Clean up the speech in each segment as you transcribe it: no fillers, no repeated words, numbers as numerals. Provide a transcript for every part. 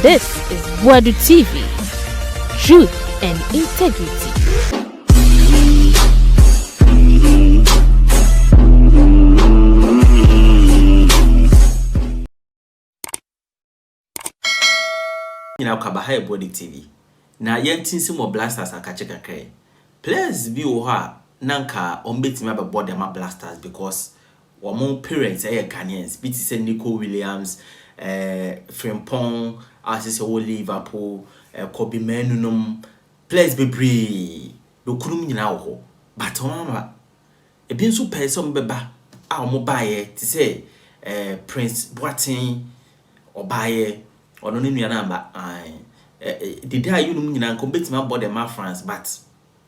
This is Boadu TV. Truth and integrity. Now Kabaha Boadu TV. Na yentinsi mo blasters akache kakre. Players bi wo ha nanka ombetimi abebo dem blasters because womo parents Ghanaians bi ti se Nico Williams Frimpong asese wo Liverpool Kobe Menunum players bebre do kurum nyina wo but oma e bi nso person beba a omo baye ti se Prince Boateng obaye ono ne nua na Dede Ayew no nyina nko betimi abode ma France but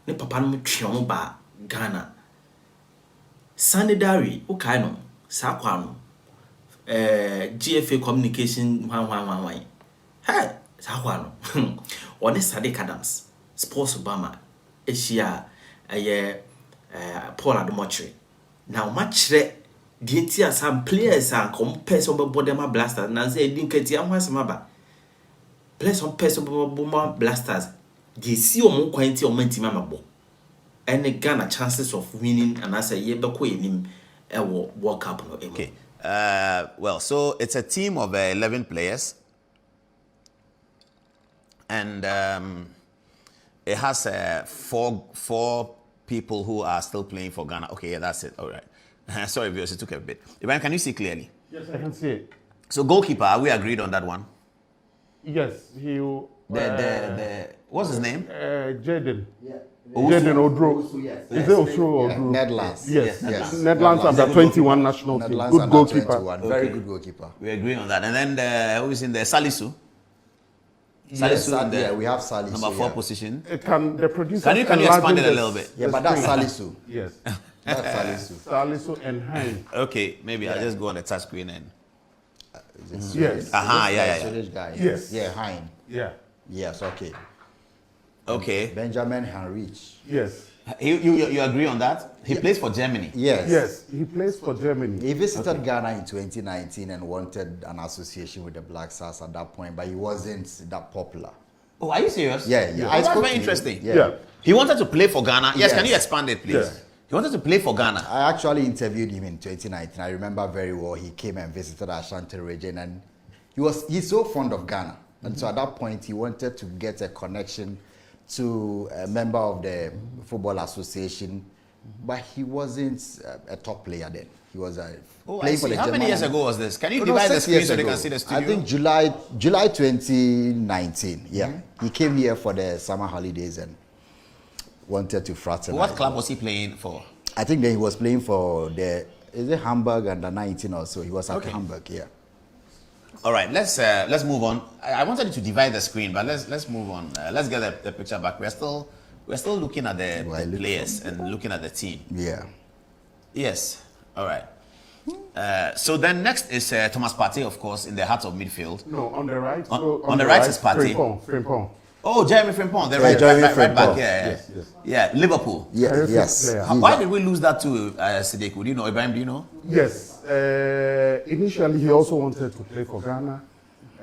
ne papa no twon ba Ghana Sannie Daara o kai no sa kwa no GFA communication wan hey sa kwa no one Sadiq Adams sports Obama ehia Paul Adomotre now match re di ntia some players and compare some body ma blasters na say di Nketia ho asema ba play some person bomba blasters they see omo kwanti omo ntima mabo and Ghana chances of winning and as a year beko enim e World Cup no. Okay. Well, so it's a team of 11 players and it has four people who are still playing for Ghana. Okay, yeah, that's it. All right. Sorry, viewers, it took a bit. Ivan, can you see clearly? Yes, I can see it. So goalkeeper, are we agreed on that one? Yes, he. What's his name? Jaden. Yeah. Jaden Odoi. Yes. Is it Odoi or Odoi? Netherlands. Yes. Yes. Netherlands under 21 national team. Netherlands Good under goalkeeper. 21. Very good goalkeeper. We agree on that. And then who is in there? Salisu. Yes, yeah, we have Salisu. Number 4 position. Can the producer Can you expand it a little bit? Yeah, but that's Salisu. Yes. That's Salisu. Salisu and Hein. Okay, maybe I'll just go on the touch screen and. Yes. Yeah. Swedish guy. Yes. Yeah, Hein. Yeah. Yes, okay. Okay. Benjamin Henrich. Yes. You agree on that? He plays for Germany. Yes. Yes. He plays for Germany. He visited Ghana in 2019 and wanted an association with the Black Stars at that point, but he wasn't that popular. Oh, are you serious? Yeah. That's very interesting. Yeah. He wanted to play for Ghana. Yes, Yes. Can you expand it, please? Yes. He wanted to play for Ghana. I actually interviewed him in 2019. I remember very well. He came and visited Ashanti region, and he's so fond of Ghana. And so at that point, he wanted to get a connection to a member of the Football Association, but he wasn't a top player then. He was playing for the How many years ago was this? Can you No, divide the 6 screen years so they ago. can see the studio? I think July 2019. Yeah, He came here for the summer holidays and wanted to fraternize. What club was he playing for? I think then he was playing for Hamburg under 19 or so. He was at Hamburg, yeah. All right, let's move on. I wanted you to divide the screen, but let's move on. Let's get the picture back. We're still looking at the players and looking at the team. Yeah. Yes. All right. So then next is Thomas Partey, of course, in the heart of midfield. No, on the right. On the right is Partey. Frimpong. Oh, Jeremy Frimpong, the right back. Yeah, Liverpool. Yes. Why did we lose that to Sadiq? Would you know, Ibrahim? Do you know? Yes. Initially, he also wanted to play for Ghana.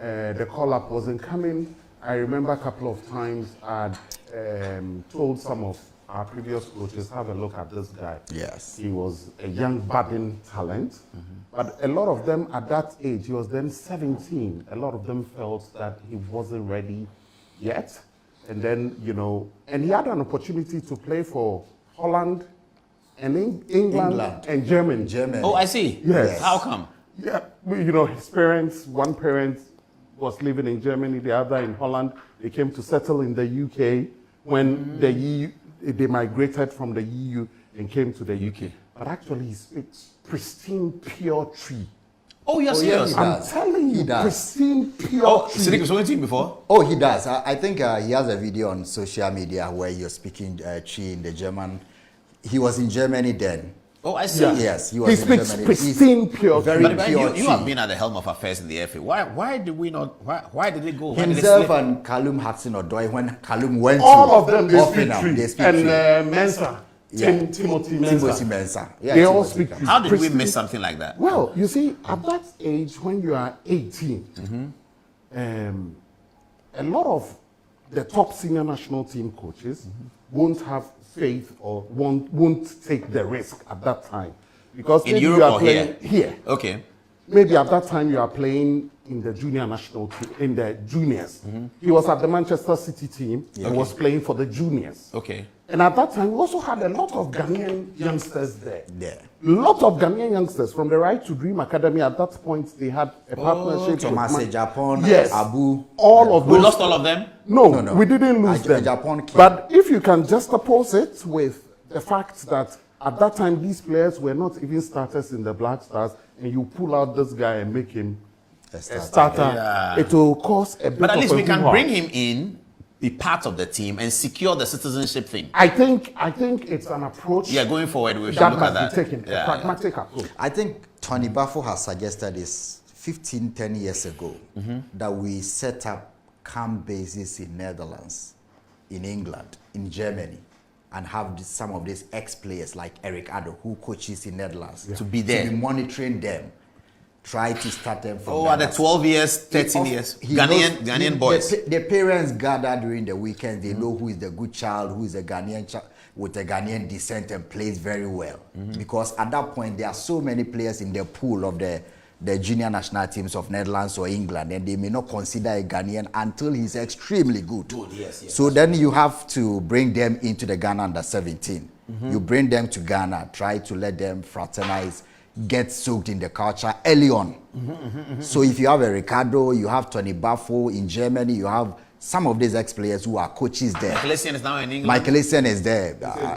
The call-up wasn't coming. I remember a couple of times I'd told some of our previous coaches, have a look at this guy. Yes. He was a young budding talent, but a lot of them at that age, he was then 17. A lot of them felt that he wasn't ready yet. And then, and he had an opportunity to play for Holland and England and Germany. Oh, I see. Yes. How come? Yeah, his parents, one parent was living in Germany, the other in Holland. They came to settle in the UK when the EU, they migrated from the EU and came to the UK. But actually, he speaks pristine, pure tree. Oh, you're serious? I'm telling you, pristine, pure tree. Sadiq was on the team before? Oh, he does. I think he has a video on social media where you're speaking tree in the German. He was in Germany then. Oh, I see. Yeah. Yes, he was in Germany. He speaks pristine, pure, very but pure. You have been at the helm of affairs in the FA. Why did we not? Why did it go? Himself and Callum Hudson-Odoi, when Callum went all to of them, they speak Offenham, tree. they speak And tree. Mensah, Yeah. Timothy Timothy Mensah. Mensah. Yeah, They all Timothy speak Mensah. tree. How did we Pristine. miss something like that? Well, you see, at that age, when you are 18, a lot of the top senior national team coaches won't have faith or won't take the risk at that time. Because In maybe Europe you are or playing here? Okay. Maybe at that time you are playing in the junior national team, in the juniors. He was at the Manchester City team and was playing for the juniors. Okay. And at that time, we also had a lot of Ghanaian youngsters there. Yeah. Lot of Ghanaian youngsters from the Right to Dream Academy. At that point, they had a partnership. Thomas with Japan, yes, Abu. all of those. We lost all of them? No, we didn't lose them. Japan came. But if you can juxtapose it with the fact that at that time, these players were not even starters in the Black Stars, and you pull out this guy and make him a starter, it will cause a bit But at of least a we can hoo-ha. bring him in, be part of the team, and secure the citizenship thing. I think it's an approach. Yeah, going forward, we should that look must at that. be taken, a pragmatic approach. I think Tony Bafo has suggested this 10 years ago that we set up camp bases in Netherlands, in England, in Germany, and have some of these ex-players like Eric Addo, who coaches in Netherlands, To be there. to be monitoring them, try to start them from At the Ghana. 12 years, 13 years, Ghanaian boys. The parents gather during the weekend. They know who is the good child, who is a Ghanaian child with a Ghanaian descent and plays very well. Because at that point, there are so many players in the pool of the junior national teams of Netherlands or England, and they may not consider a Ghanaian until he's extremely good. Yes, So then you have to bring them into the Ghana under 17. You bring them to Ghana, try to let them fraternize, get soaked in the culture early on. So if you have a Ricardo, you have Tony Bafo in Germany, you have some of these ex-players who are coaches there. Michael Essien is now in England. Michael Essien is there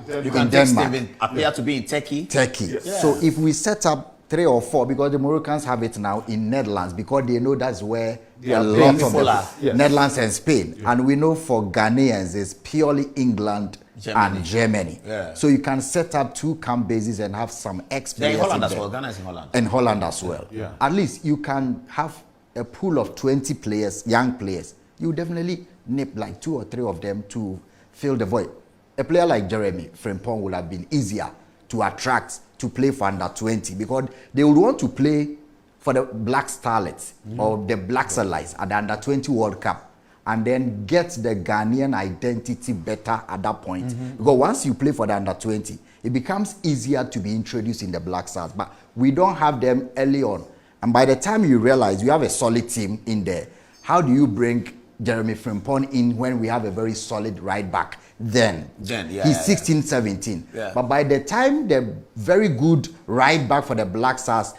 You in can take Denmark. Steven appear to be in Turkey. Turkey. So if we set up 3 or 4, because the Moroccans have it now in Netherlands, because they know that's where a lot of the Netherlands and Spain. And we know for Ghanaians, it's purely England and Germany. So you can set up 2 camp bases and have some ex-players They're in Holland in as there. well. Ghana is in Holland. And Holland as well. At least you can have a pool of 20 players, young players. You definitely nip like 2 or 3 of them to fill the void. A player like Jeremy Frimpong would have been easier to attract to play for under 20 because they would want to play for the Black Starlets or the Black Starlights at the under 20 World Cup and then get the Ghanaian identity better at that point. Because once you play for the under 20, it becomes easier to be introduced in the Black Stars. But we don't have them early on. And by the time you realize you have a solid team in there, how do you bring Jeremy Frimpong in when we have a very solid right back? Then he's 16, 17. But by the time the very good right back for the Black Stars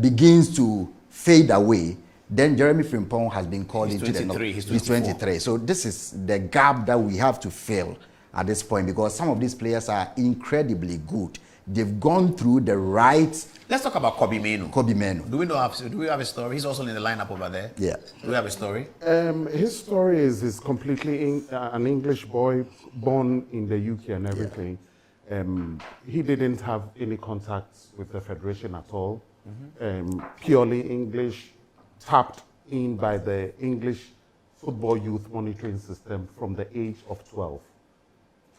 begins to fade away, then Jeremy Frimpong has been called into the He's 23. So this is the gap that we have to fill at this point because some of these players are incredibly good. They've gone through the right. Let's talk about Kobe Menu. Do we have a story? He's also in the lineup over there. Yeah. Do we have a story? His story is completely an English boy born in the UK and everything. He didn't have any contacts with the federation at all. Purely English, tapped in by the English football youth monitoring system from the age of 12.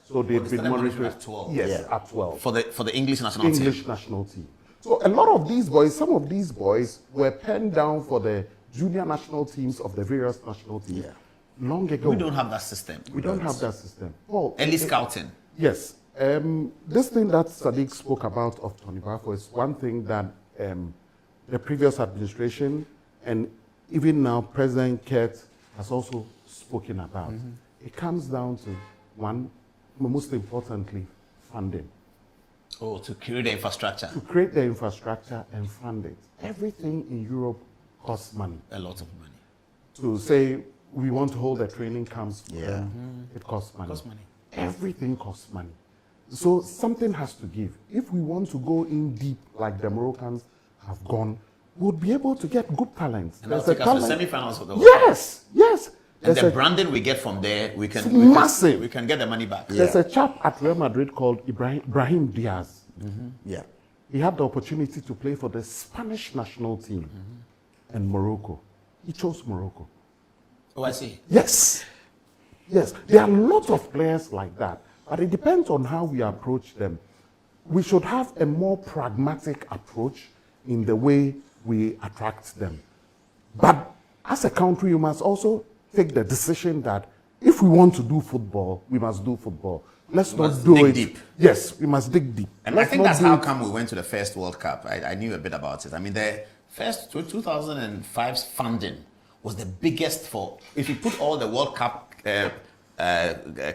So they've been monitoring at 12. Yes, at 12. For the English national team. English national team. So a lot of these boys, some of these boys were penned down for the junior national teams of the various national teams long ago. We don't have that system. We don't have that system. Paul, Early scouting. Yes. This thing that Sadiq spoke about of Tony Bafo is one thing that the previous administration and even now President Kurt has also spoken about. It comes down to one, most importantly, funding. Oh, to create the infrastructure. To create the infrastructure and fund it. Everything in Europe costs money. A lot of money. To say we want to hold the training camps for them, it costs money. Everything costs money. So something has to give. If we want to go in deep like the Moroccans have gone, we'll be able to get good talent. And that'll take us to the semi-finals of the World Yes, yes. And the branding we get from there, we can get the money back. There's a chap at Real Madrid called Brahim Diaz. He had the opportunity to play for the Spanish national team and Morocco. He chose Morocco. Oh, I see. Yes. Yes. There are lots of players like that, but it depends on how we approach them. We should have a more pragmatic approach in the way we attract them. But as a country, you must also take the decision that if we want to do football, we must do football. Let's not must do dig it deep. Yes, we must dig deep. And Let's I think not that's do how it- come we went to the first World Cup. I knew a bit about it. I mean, the first 2005's funding was the biggest for, if you put all the World Cup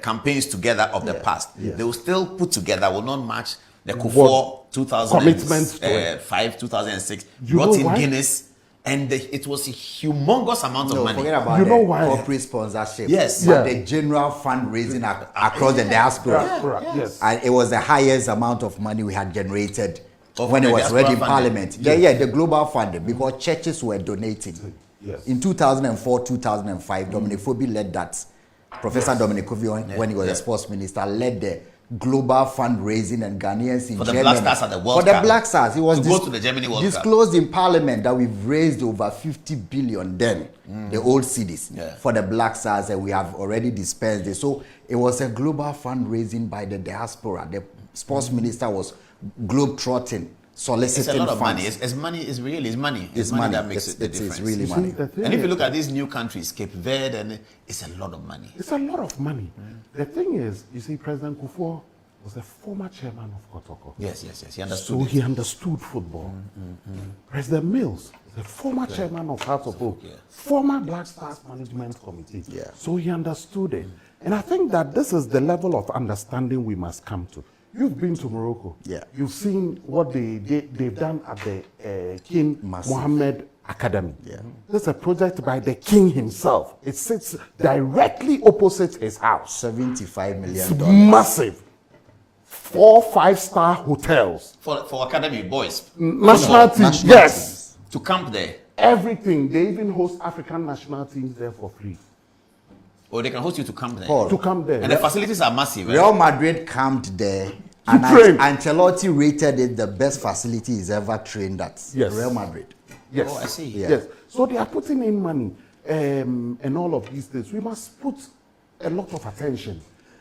campaigns together of the past, they will still put together, will not match the Kufuor commitments to it. 2005, 2006, You brought know in why? Guinness, and it was a humongous amount of No, money. forget about You know the why? corporate sponsorship. Yes. But Yeah. the general fundraising across the diaspora. Diaspora, yes. And it was the highest amount of money we had generated Of when the it was diaspora ready in funding. Parliament. The global funding, because churches were donating. Yes. In 2004, 2005, Dominic Fobi led that. Professor Dominic Fobi, when he was the sports minister, led the global fundraising, and Ghanaians in For the Germany. Black Stars at the World For the Cup. Black Stars, it was To go to the Germany World Cup. disclosed in Parliament that we've raised over 50 billion then, the old cities, for the Black Stars, and we have already dispensed it. So it was a global fundraising by the diaspora. The sports minister was globe-trotting, soliciting It's a lot of funds. money. It's money. It's really it's money. It's money. that makes it the It's difference. really You see, money. the thing And if you is- look at these new countries, Cape Verde, and it's a lot of money. It's a lot of money. The thing is, you see, President Kufuor was a former chairman of Kotoko. Yes. He understood So it. he understood football. President Mills is a former chairman of Hearts of Oak, former Black Stars Management Committee. Yeah. So he understood it. And I think that this is the level of understanding we must come to. You've been to Morocco. Yeah. You've seen what they've done at the King Massive. Mohammed Academy. Yeah. This is a project by the king himself. It sits directly opposite his house. $75 It's million. massive. 4 5-star hotels. For academy boys, National team, national yes. to camp there, Everything. They even host African national teams there for free. or they can host you to camp there. Paul. To come there. And the facilities are massive. Right? Real Madrid camped there, and train. Ancelotti rated it the best facility he's ever trained at. Yes. Real Madrid. Yes. Oh, I see. Yeah. Yes. So they are putting in money and all of these things. We must put a lot of attention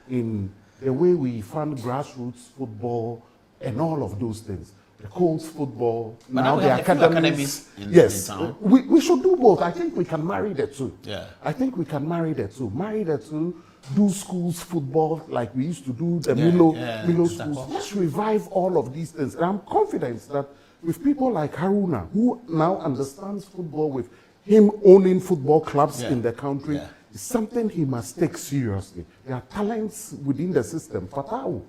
in the way we fund grassroots football and all of those things. The Colts football, But now now we the have a few academies. academies Yes. in town. We should do both. I think we can marry the two. Yeah. I think we can marry the two. Marry the two, do schools football like we used to do the Yeah, Milo yeah, schools. Let's revive all of these things. And I'm confident that with people like Haruna, who now understands football, with him owning football clubs Yeah. in the country, Yeah. it's something he must take seriously. There are talents within the system. Fatau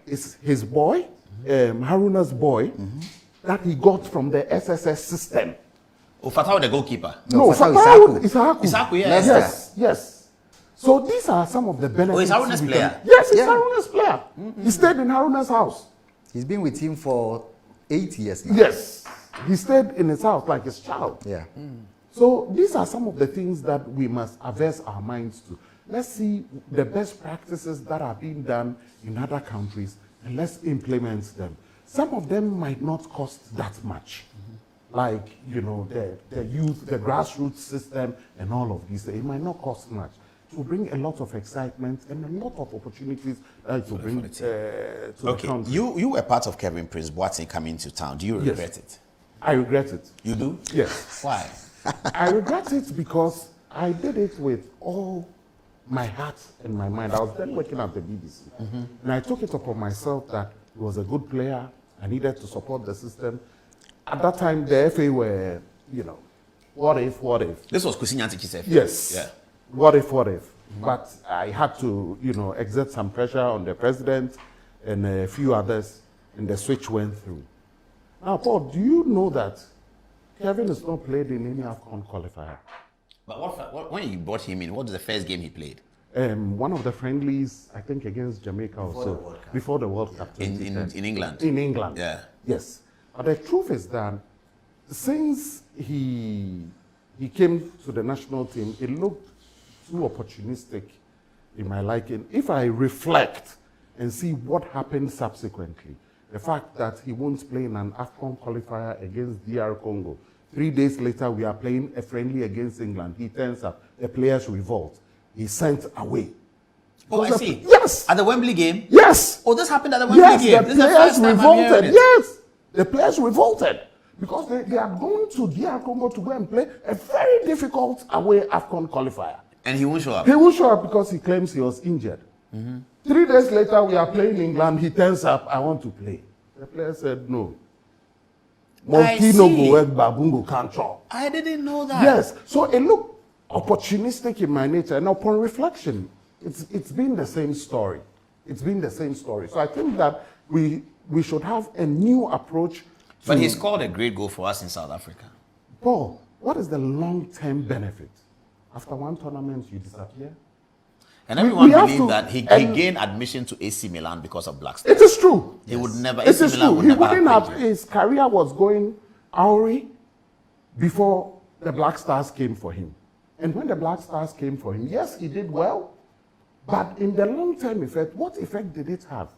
is his boy, Haruna's boy, that he got from the SSS system. Oh, Fatah, the goalkeeper. No, Fatau Fatau Isaku. Isaku, yeah. Yes, yes. So these are some of the benefits. Haruna's we player? can- Yes, he's Yeah. Haruna's player. He stayed in Haruna's house. He's been with him for 8 years now. Yes. He stayed in his house like his child. Yeah. So these are some of the things that we must averse our minds to. Let's see the best practices that are being done in other countries and let's implement them. Some of them might not cost that much. Like, you know, the youth, the grassroots system and all of these. It might not cost much. It will bring a lot of excitement and a lot of opportunities to bring to the Okay, country. you were part of Kevin Prince Boateng coming to town. Do you Yes. regret it? I regret it. You do? Yes. Why? I regret it because I did it with all my heart and my mind. I was then working at the BBC. And I took it upon myself that he was a good player. I needed to support the system. At that time, the FA were, you know, what if? This was Kusinyanti Chief. Yes. Yeah. What if? But I had to, you know, exert some pressure on the president and a few others, and the switch went through. Now, Paul, do you know that Kevin is not played in any AFCON qualifier? But when you brought him in, what was the first game he played? One of the friendlies, I think, against Jamaica also, before the World Cup. In 2010. England? In England. Yeah. Yes. But the truth is that since he came to the national team, it looked too opportunistic in my liking. If I reflect and see what happened subsequently, the fact that he won't play in an AFCON qualifier against DR Congo, 3 days later we are playing a friendly against England, he turns up, the players revolt, he's sent away. Oh, I Because see. Yes. At the Wembley game? Yes. Oh, this happened at the Wembley Yes, game. the This is the players first time I'm hearing revolted. it. Yes, the players revolted because they are going to DR Congo to go and play a very difficult away AFCON qualifier. And he won't show up. He won't show up because he claims he was injured. 3 days later, we are playing England. He turns up, I want to play. The player said no. Monkey no go work, babungo can't chop. I didn't know that. Yes. So it looked opportunistic in my nature. And upon reflection, it's been the same story. It's been the same story. So I think that we should have a new approach. But he scored a great goal for us in South Africa. Paul, what is the long-term benefit? After one tournament, you disappear? And everyone have believed to- that he and- gained admission to AC Milan because of Black Stars. It is true. He would never. It AC is Milan true. would He never wouldn't have have, paid him. his career was going awry before the Black Stars came for him. And when the Black Stars came for him, yes, he did well. But in the long-term effect, what effect did it have?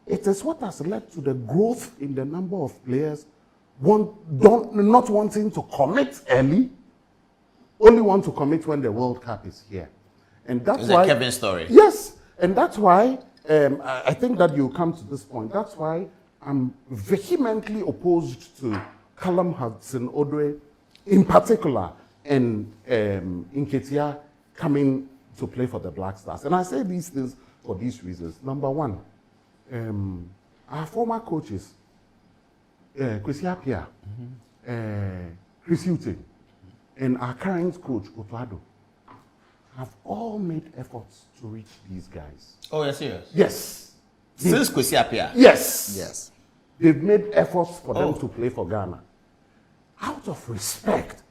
It is what has led to the growth in the number of players not wanting to commit early, only want to commit when the World Cup is here. And that's It's why a Kevin story. Yes, and that's why I think that you come to this point. That's why I'm vehemently opposed to Callum Hudson-Odoi, in particular, and Nketia coming to play for the Black Stars. And I say these things for these reasons. Number one, our former coaches, Kwesi Appiah, Chris Hughton, and our current coach, Boadu, have all made efforts to reach these guys. Oh, you're serious? Yes. Since Kwesi Appiah. Yes. Yes. They've made efforts for them to play for Ghana. Out of respect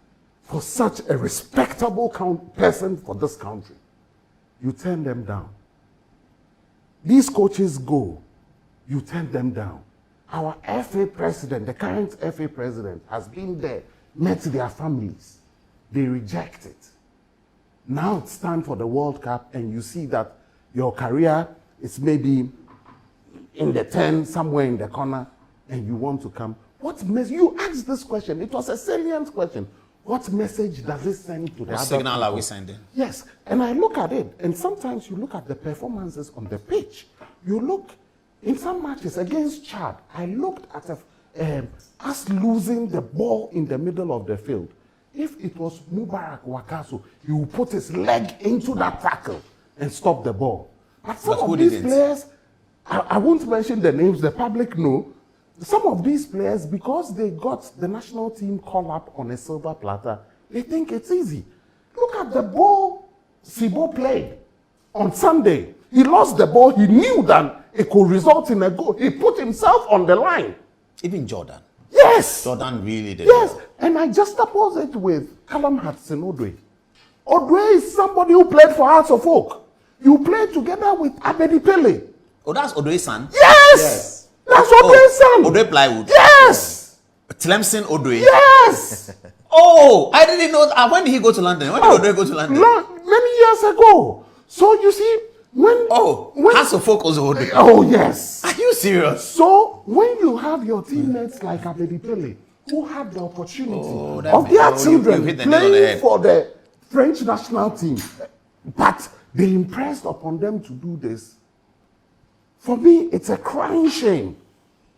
for such a respectable person for this country, you turn them down. These coaches go, you turn them down. Our FA president, the current FA president, has been there, met their families. They reject it. Now it's time for the World Cup, and you see that your career is maybe in the 10, somewhere in the corner, and you want to come. What message? You asked this question. It was a salient question. What message does it send to the What other signal people? are we sending? Yes, and I look at it, and sometimes you look at the performances on the pitch. You look in some matches against Chad. I looked at us losing the ball in the middle of the field. If it was Mubarak Wakaso, he would put his leg into that tackle and stop the ball. But some who of these didn't? players, I won't mention the names, the public know. Some of these players, because they got the national team call up on a silver platter, they think it's easy. Look at the ball Sibo played on Sunday. He lost the ball. He knew that it could result in a goal. He put himself on the line. Even Jordan. Yes. Jordan really did. Yes. well. And I juxtapose it with Callum Hudson-Odoi. Odoi is somebody who played for Hearts of Oak. You played together with Abedi Pele. Oh, that's Odoi's son? Yes. That's Odoi's son. Odoi Plywood. Yes. Tlemcen Odoi. Yes. Oh, I didn't know that. When did he go to London? When did Odoi go to London? Many years ago. So you see, when House of Folk also Odoi. oh yes. Are you serious? So when you have your teammates like Abedi Pele, who had the opportunity that of makes- their you children hit the nail on the playing head. for the French national team, but they impressed upon them to do this. For me, it's a crying shame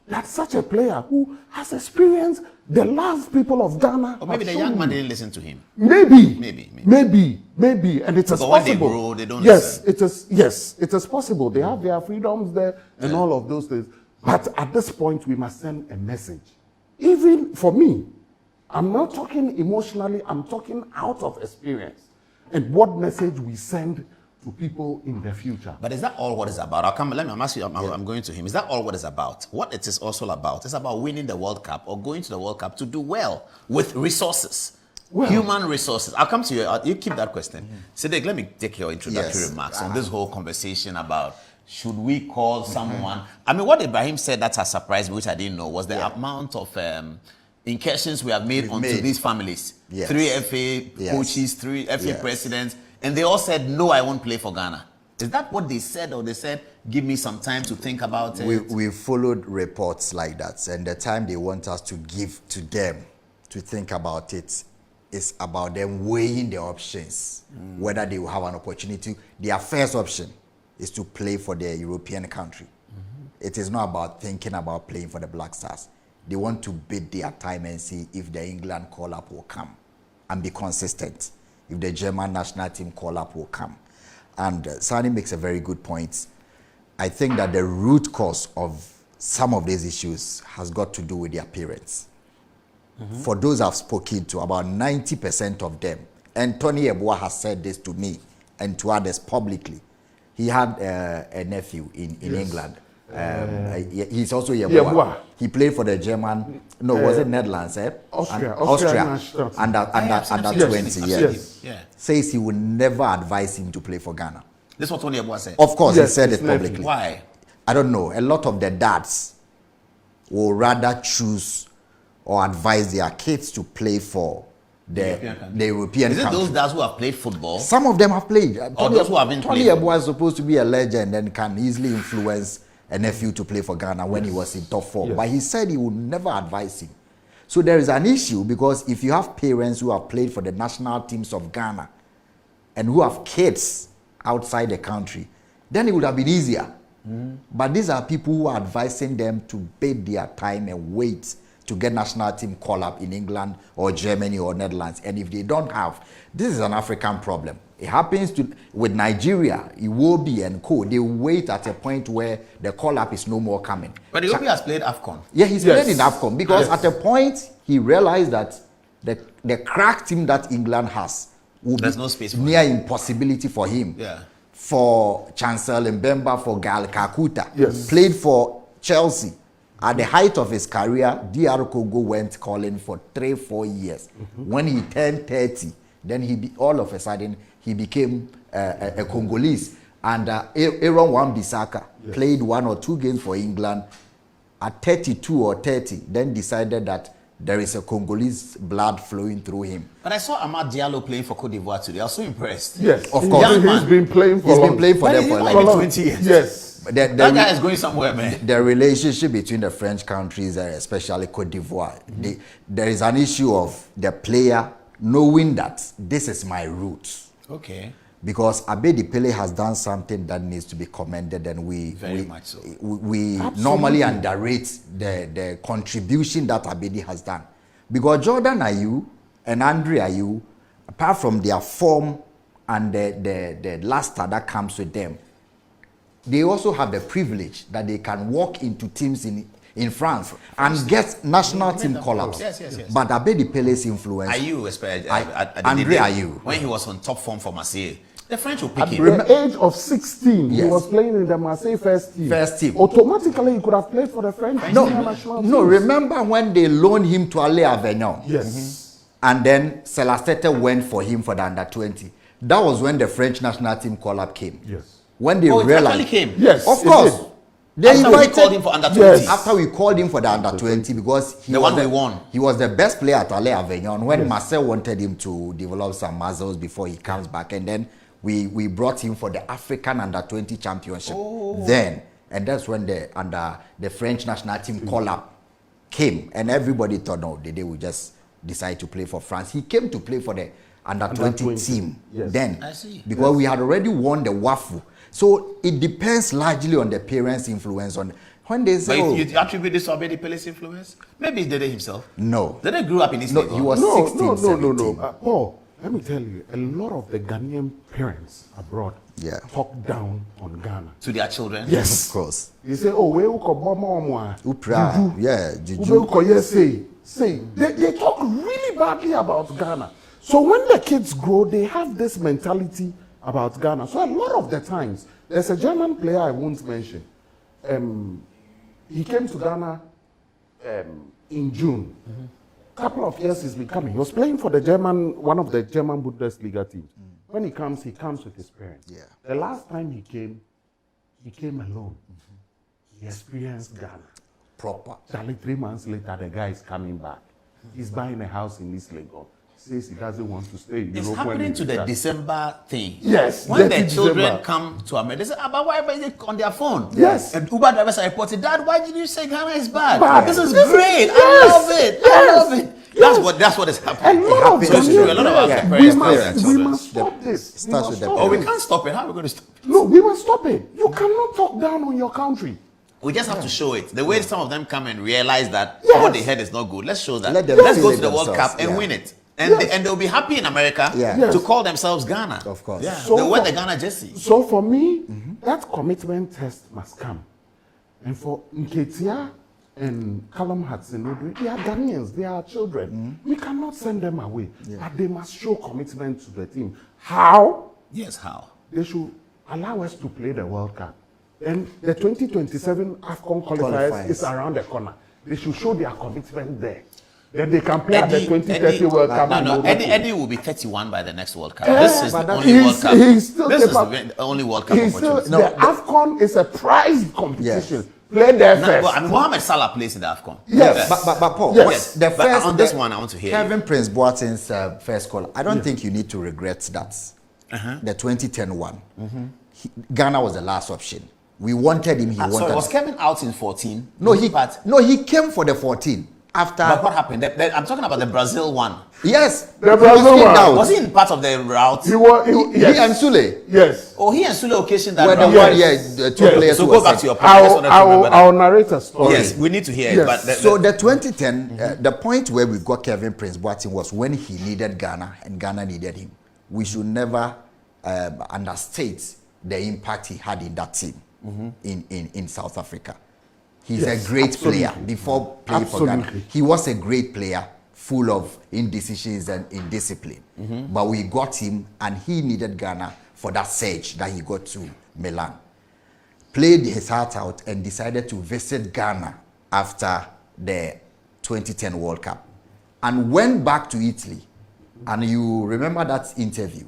that such a player who has experienced the love people of Ghana. Or maybe the have young shown man you. didn't listen to him. Maybe, and it is But when they possible. grow, they don't yes, listen. it is possible. They have their freedoms there and all of those things. But at this point, we must send a message. Even for me, I'm not talking emotionally. I'm talking out of experience, and what message we send to people in the future. But is that all what it's about? I'm asking you, I'm going to him. Is that all what it's about? What it is also about? It's about winning the World Cup or going to the World Cup to do well with resources. Well, human resources. I'll come to you. You keep that question. Siddiq, let me take your introductory Yes. remarks on this whole conversation about should we call someone. I mean, what Ibrahim said that has surprised me, which I didn't know, was the amount of incursions we have made onto these families. Yes. 3 FA coaches, 3 FA presidents, and they all said, no, I won't play for Ghana. Is that what they said, or they said, give me some time to think about it? We followed reports like that, and the time they want us to give to them to think about it is about them weighing the options, whether they will have an opportunity. Their first option is to play for their European country. It is not about thinking about playing for the Black Stars. They want to bid their time and see if the England call-up will come and be consistent. if the German national team call-up will come. And Sannie makes a very good point. I think that the root cause of some of these issues has got to do with their parents. For those I've spoken to, about 90% of them, and Tony Yeboah has said this to me and to others publicly. He had a nephew in England. He's also Yeboah. He played for the German, was it Netherlands? Austria. Under 20, yes. Says he would never advise him to play for Ghana. This is what Tony Yeboah said. Of course, he said it publicly. Why? I don't know. A lot of the dads will rather choose or advise their kids to play for the European Is it country. those dads who have played football? Some of them have played. Or those who haven't Tony played? Yeboah is supposed to be a legend and can easily influence a nephew to play for Ghana when he was in top form. But he said he would never advise him. So there is an issue, because if you have parents who have played for the national teams of Ghana and who have kids outside the country, then it would have been easier. But these are people who are advising them to bid their time and wait to get national team call-up in England or Germany or Netherlands. And if they don't have, this is an African problem. It happens with Nigeria, Iwobi and co. They wait at a point where the call-up is no more coming. But Iwobi has played AFCON. Yeah, he's played in AFCON, because at a point he realized that the crack team that England has will There's be no space for near impossibility for him. Yeah. For Chancellor Mbemba, for Gal Kakuta, played for Chelsea. At the height of his career, DR Congo went calling for 3-4 years. When he turned 30, then all of a sudden he became a Congolese. And Aaron Wan-Bissaka played 1 or 2 games for England at 32 or 30, then decided that there is a Congolese blood flowing through him. But I saw Amad Diallo playing for Cote d'Ivoire today. I was so impressed. Yes, of course. He's been playing for them for like 20 years. Yes. That guy is going somewhere, man. The relationship between the French countries, especially Cote d'Ivoire, there is an issue of the player knowing that this is my roots. Okay. Because Abedi Pele has done something that needs to be commended, and we normally underrate the contribution that Abedi has done. Because Jordan Ayew and Andre Ayew, apart from their form and the luster that comes with them, they also have the privilege that they can walk into teams in France and get national team call-ups. Yes. But Abedi Pele's influence... Ayew, especially Andre Ayew. When he was on top form for Marseille, the French will pick him. At the age of 16, he was playing in the Marseille first team. Automatically, he could have played for the French national team. No, remember when they loaned him to Ale Avignon? Yes. And then Selastete went for him for the under-20. That was when the French national team call-up came. Yes. When they realized... It came? Yes. Of course. After we called him for under-20. Yes. After we called him for the under-20, because he was the best player at Ale Avignon. When Marcel wanted him to develop some muscles before he comes back, and then we brought him for the African under-20 championship. Then, and that's when the French national team call-up came, and everybody thought, no, Dede would just decide to play for France. He came to play for the under-20 team then, I see. because we had already won the WAFU. So it depends largely on the parents' influence on when they say. But you attribute this to Abedi Pele's influence? Maybe it's Dede himself. No. Dede grew up in this neighborhood. He was 16, 17. No. Paul, let me tell you, a lot of the Ghanaian parents abroad talk down on Ghana. To their children? Yes. Of course. They say, oh, where Upra. Yeah, Juju. Say. They talk really badly about Ghana. So when the kids grow, they have this mentality about Ghana. So a lot of the times, there's a German player I won't mention. He came to Ghana in June. Couple of years he's been coming. He was playing for one of the German Bundesliga teams. When he comes with his parents. Yeah. The last time he came alone. He experienced Ghana. Proper. Charlie, 3 months later, the guy is coming back. He's buying a house in East Lagos. Says he doesn't want to stay in It's Europe. happening to the December thing. Yes. When the children December come to America, they say, but why are they on their phone? Yes. And Uber drivers are reporting, Dad, why did you say Ghana is bad? Bad. This is great. I love it. I love it. That's what is happening. A lot of African we parents must stop this. Starts with the Oh, we can't stop it. How are we going to stop it? No, we must stop it. You cannot talk down on your country. We just have to show it. The way some of them come and realize that Yes. what they heard is not good. Let's show that. Let them Let's feel go it to the World themselves. Cup and win it. And they'll be happy in America to call themselves Ghana. Of course. Yeah. So they wear the Ghana jersey. So for me, that commitment test must come. And for Nketia and Callum Hudson-Odoi, they are Ghanaians, they are children. We cannot send them away. But they must show commitment to the team. How? Yes, how? They should allow us to play the World Cup. And the 2027 AFCON qualifiers is around the corner. They should show their commitment there. Then they can play at the 2030 World Cup. No, Eddie will be 31 by the next World Cup. This is the only World Cup. This is the only World Cup opportunity. The AFCON is a prized competition. Play there first. Well, I mean, Mohamed Salah plays in the AFCON. Yes. But Paul, yes. The first, on this one, I want to hear Kevin Prince Boateng's first call. I don't think you need to regret that. The 2010 one. Ghana was the last option. We wanted him. So was Kevin out in 14? No, he came for the 14. After. But what happened? I'm talking about the Brazil one. Yes, the Brazil one. Was he in part of the route? He and Sule. Yes. Oh, he and Sule occasioned that. The two players. So go back to your point. I'll narrate a story. Yes, we need to hear it. But so the 2010, the point where we got Kevin Prince Boateng was when he needed Ghana and Ghana needed him. We should never understate the impact he had in that team in South Africa. He's a great player before playing for Ghana. He was a great player, full of indecisions and indiscipline. But we got him, and he needed Ghana for that surge that he got to Milan. Played his heart out and decided to visit Ghana after the 2010 World Cup. And went back to Italy. And you remember that interview.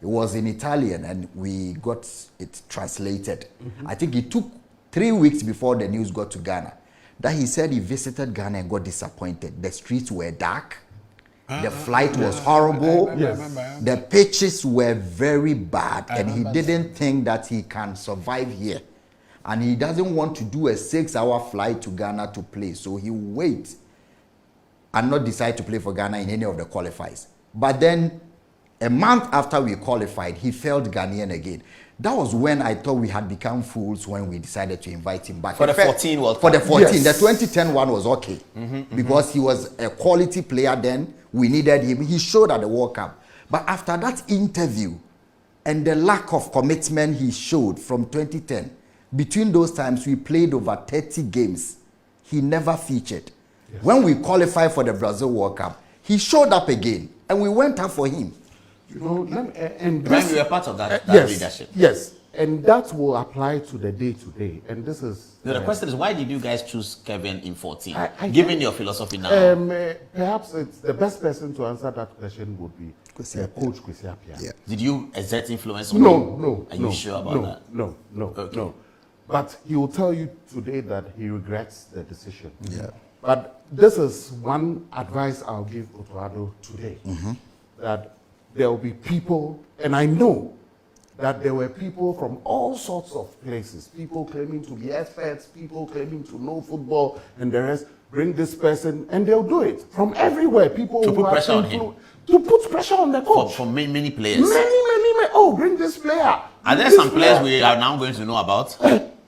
It was in Italian, and we got it translated. I think it took 3 weeks before the news got to Ghana, that he said he visited Ghana and got disappointed. The streets were dark. The flight was horrible. The pitches were very bad. And he didn't think that he can survive here. And he doesn't want to do a 6-hour flight to Ghana to play. So he will wait and not decide to play for Ghana in any of the qualifiers. But then a month after we qualified, he felt Ghanaian again. That was when I thought we had become fools when we decided to invite him back. For the 14 World Cup. For the 14. The 2010 one was okay. Because he was a quality player then. We needed him. He showed at the World Cup. But after that interview and the lack of commitment he showed from 2010, between those times we played over 30 games. He never featured. When we qualified for the Brazil World Cup, he showed up again. And we went up for him. You know, and we were part of that leadership. Yes, and that will apply to the day-to-day. And this is... The question is, why did you guys choose Kevin in 14? Given your philosophy now. Perhaps it's the best person to answer that question would be Coach Kwesi Appiah. Yeah. Did you exert influence on him? No. Are you sure about that? No. But he will tell you today that he regrets the decision. Yeah. But this is one advice I'll give Boadu today. That there will be people, and I know that there were people from all sorts of places, people claiming to be experts, people claiming to know football, and the rest, bring this person, and they'll do it. From everywhere, people to who put pressure on him. To put pressure on the coach. For many players. Many. Oh, bring this player. Are there some players we are now going to know about?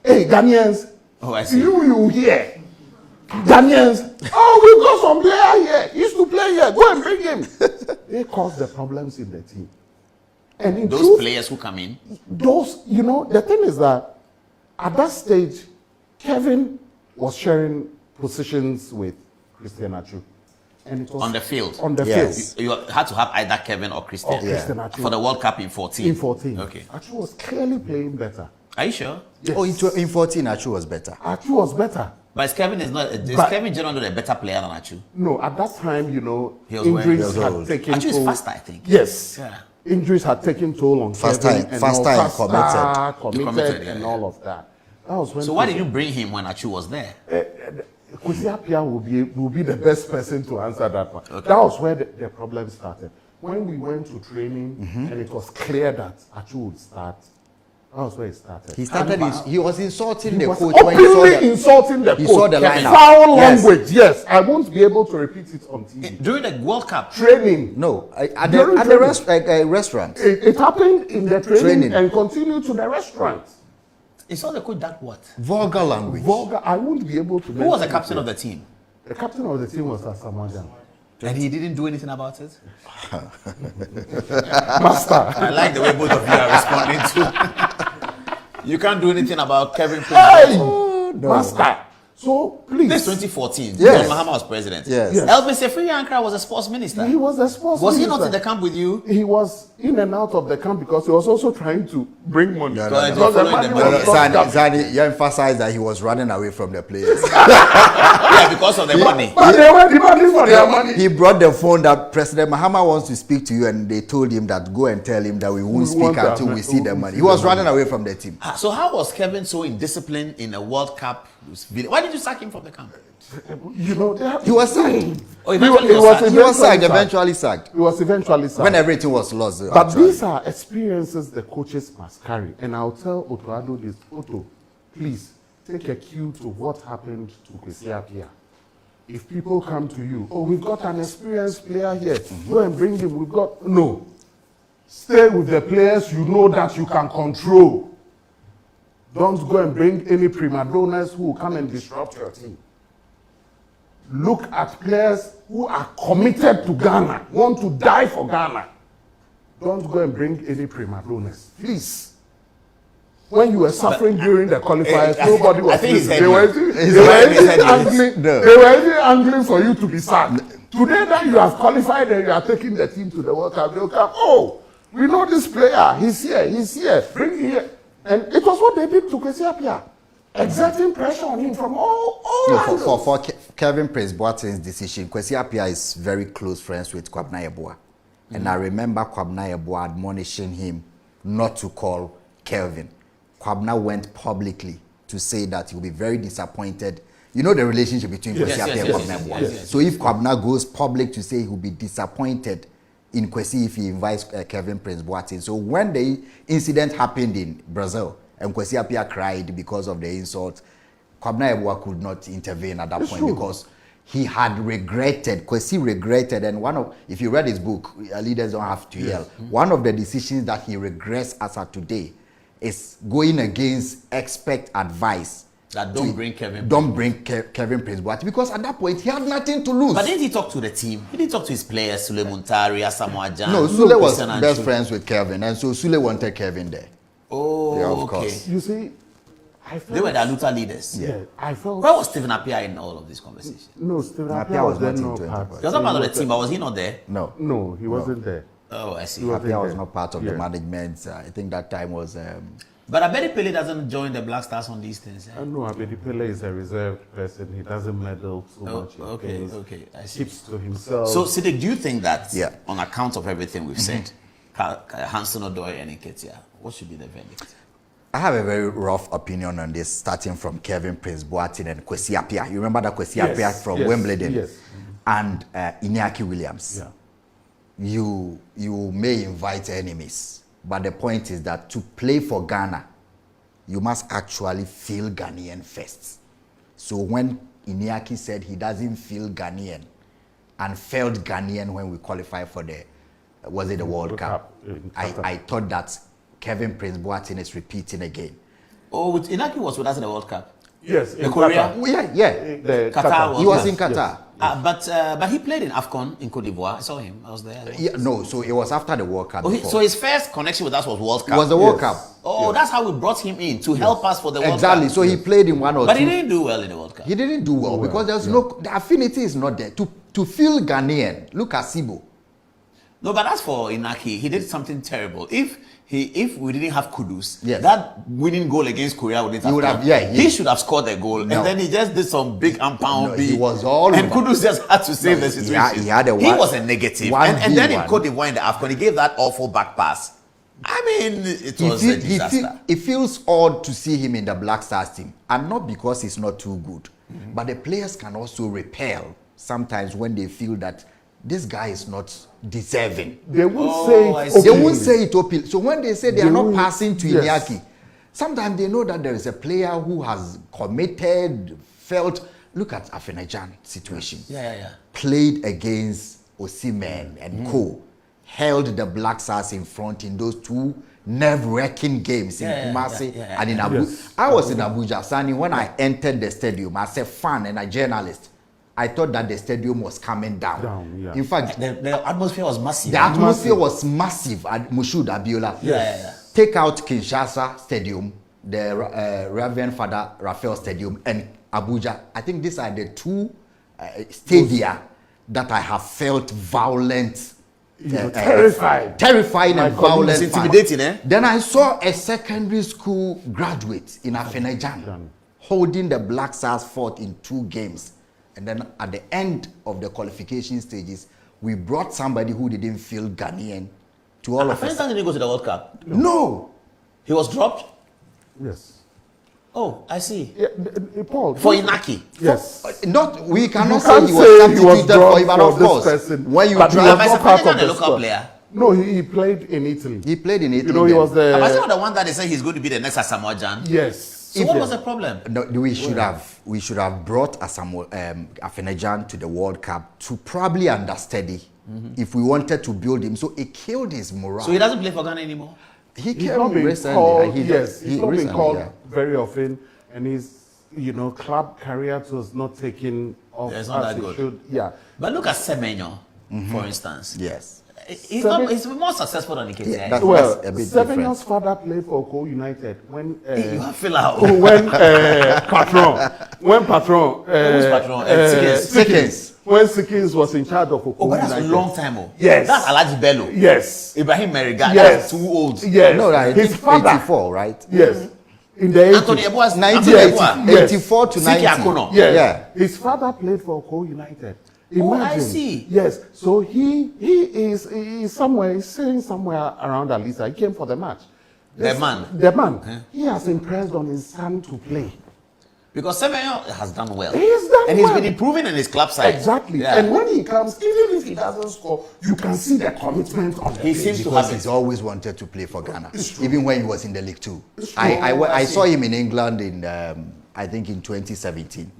Hey, Ghanaians. Oh, I see. You here. Ghanaians, we've got some player here. He used to play here. Go and bring him. They cause the problems in the team. And in those players who come in? The thing is that at that stage, Kevin was sharing positions with Christian Ayew. And it was on the field. On the field. You had to have either Kevin or Christian. For the World Cup in 14. In 14. Okay. Ayew was clearly playing better. Are you sure? Yes. In 14, Ayew was better. Ayew was better. But Kevin Kevin generally a better player than Ayew? No, at that time, injuries had taken toll. Ayew is faster, I think. Yes. Yeah. Injuries had taken toll on Kevin. Faster and committed and all of that. That was when. So why did you bring him when Ayew was there? Kwesi Appiah will be the best person to answer that one. Okay. That was where the problem started. When we went to training and it was clear that Ayew would start, that was where it started. He was insulting the coach. Openly insulting the coach. He saw the lineup. Foul language, yes. I won't be able to repeat it on TV. During the World Cup? Training. No, at the restaurant. It happened in the training and continued to the restaurant. It's all the coach that what? Vulgar language. Vulgar. I won't be able to. Who was the captain of the team? The captain of the team was Asamoah Gyan. And he didn't do anything about it? Master. I like the way both of you are responding to. You can't do anything about Kevin Prince. Hey, Master. So please. This 2014, Yes. John Mahama was president. Yes. Elvis Seferi Ankara was a sports minister. He was a sports Was he minister. not in the camp with you? He was in and out of the camp because he was also trying to bring money. No, Because the money was not coming. Sannie, you emphasized that he was running away from the players. Yeah, because of the money. But they were demanding for their money. He brought the phone that President Mahama wants to speak to you, and they told him that go and tell him that we won't speak until we see the money. He was running away from the team. So how was Kevin so indisciplined in a World Cup video? Why did you sack him from the camp? You know, He was sacked. Oh, eventually He he was was sacked. He was sacked, eventually sacked. He was eventually sacked. When everything was lost. But actually. these are experiences the coaches must carry. And I'll tell Boadu this. Otto, please take a cue to what happened to Nketia. If people come to you, oh, we've got an experienced player here, go and bring him. We've got no. Stay with the players you know that you can control. Don't go and bring any prima donnas who will come and disrupt your team. Look at players who are committed to Ghana, want to die for Ghana. Don't go and bring any prima donnas, please. When you were suffering during the qualifiers, nobody was listening. They were even angling for you to be sacked. Today that you have qualified and you are taking the team to the World Cup, they'll come, oh, we know this player, he's here, bring him here. And it was what they did to Nketia, exerting pressure on him from all angles. For Kevin Prince Boateng's decision, Kwesi Appiah is very close friends with Kwabena Yeboah. And I remember Kwabena Yeboah admonishing him not to call Kelvin. Kwabena went publicly to say that he will be very disappointed. You know the relationship between Kwesi Appiah and Kwabena Yeboah. Yes. So if Kwabena goes public to say he will be disappointed in Kwesi if he invites Kevin Prince Boateng. So when the incident happened in Brazil and Kwesi Appiah cried because of the insult, Kwabena Yeboah could not intervene at that point because he had regretted, Kwesi regretted, and if you read his book, Leaders Don't Have to Yell, one of the decisions that he regrets as of today is going against expert advice. That don't bring Kevin. Don't bring Kevin Prince Boateng because at that point he had nothing to lose. But didn't he talk to the team? He didn't talk to his players, Sule Muntari, Asamoah Gyan. No, Sule was Christian best Antwi. friends with Kevin, and so Sule wanted Kevin there. Oh, Yeah, of okay. course. You see, I felt... They were the Aluta leaders. Yeah, I felt... Where was Stephen Appiah in all of this conversation? No, Stephen Appiah Appiah was was then not not into part. it. He was not part of the team, but was he not there? No, No, he wasn't there. Oh, I see. He was- Appiah was not part of the Yeah. management. I think that time was. But Abedi Pele doesn't join the Black Stars on these things. Eh? I know Abedi Pele is a reserved person. He doesn't meddle so much. in Okay, things. okay, I see. Keeps to himself. So, Sidik, do you think that, Yeah. on account of everything we've said, Hanson Odoi and Nketia, what should be the verdict? I have a very rough opinion on this, starting from Kevin Prince Boateng and Kwesi Appiah. You remember that Kwesi Yes, Appiah from yes, Wimbledon, yes. and Iñaki Williams. Yeah. You may invite enemies, but the point is that to play for Ghana, you must actually feel Ghanaian first. So when Iñaki said he doesn't feel Ghanaian and felt Ghanaian when we qualified for the World Cup, in Qatar. I thought that Kevin Prince Boateng is repeating again. Oh, Inaki was with us in the World Cup. Yes, in Korea? Qatar. Oh, yeah. The Qatar was- He was Yes, in Qatar. But he played in AFCON in Cote d'Ivoire. I saw him. I was there. Yeah, no, so it was after the World Cup. Oh, before. so his first connection with us was World Cup. It was the World Yes. Cup. Oh, that's how we brought him in to help us for the World Exactly. Cup. So he played in one or But two. he didn't do well in the World Cup. He didn't do well because there's the affinity is not there. To feel Ghanaian, look at Sibo. No, but as for Inaki, he did something terrible. If we didn't have Kudus, Yes. that winning goal against Korea wouldn't have would have- come. yeah, He should have scored a goal, No. and then he just did some big No, he was all and over. Kudus just had to save the he situation. had a He one- was a negative, one and then in v1. Cote d'Ivoire in the AFCON, he gave that awful back pass. I mean, it was a disaster. It feels odd to see him in the Black Stars team, and not because he's not too good, but the players can also repel sometimes when they feel that this guy is not deserving. They won't Oh, say I it see. They openly. won't say it openly. So when they say they are They not won't- passing to yes. Iñaki, sometimes they know that there is a player who has committed, felt. Look at Afenajan situation. Yeah. Played against Osimhen and co. Held the Black Stars in front in those two nerve-wracking games in Kumasi and in Abuja. Yes. I was in Abuja, Sannie, when I entered the stadium as a fan and a journalist. I thought that the stadium was coming down. Yeah. In fact, The atmosphere was massive. the atmosphere was massive at Moshood Abiola. Yeah. Take out Kinshasa Stadium, the Reverend Father Raphael Stadium, and Abuja. I think these are the two stadia that I have felt violent. Terrifying and violent. It's intimidating, eh? Then I saw a secondary school graduate in Afenajan holding the Black Stars fort in 2 games. And then at the end of the qualification stages, we brought somebody who didn't feel Ghanaian to all of us. Didn't go to the World Cup. No. He was dropped. Yes. Oh, I see. Yeah, Paul. For Inaki. Yes. Not we cannot You say can't he say was he was substituted for him, but drawn of for this course, person, when you but he try, was Am I not part surprised of the the local squad. player? No, he played in Italy. he played in Italy. You know, he was Am I the the one that they say he's going to be the next Asamoah Gyan? yes. So what was the problem? No, we should have brought Afenajan to the World Cup to probably understudy if we wanted to build him. So it killed his morale. So he doesn't play for Ghana anymore? He He's came not been recently. called. He Yes, he's not been recently, called yeah. very often, and his club career was not taken off Yeah, it's not as that it good. should. Yeah. But look at Semenyo, for instance. Yes. He's more successful than Nketia. Yeah, that's- Well, a bit Sevenyo's father played for Co United when You have fill out. when patron Who's patron? Sikins. when Sikins was in charge of Co Oh, but that's United. a long time. Oh. Yes. That's Alaji Bello. Yes. Ibrahim Meriga. Yes. That's too old. Yes. No, I his think father. 84, right? Yes. In the 80s. Anthony Eboa's 1980, Yes. 84 to Siki 90. Akono. Yes. Yeah. His father played for Co United. Oh, Imagine. I see. Yes. So he is somewhere, he's sitting somewhere around Alisa. He came for the match. The man. The man. He has impressed on his son to play. Because Semenyo has done well. He's done and he's well. been improving in his club side. Exactly. Yeah. And when he comes, even if he doesn't score, you can see the commitment on the He pitch. seems to Because have he's it. always wanted to play for Ghana, even when he was in the League Two. I saw him in England in I think in 2017,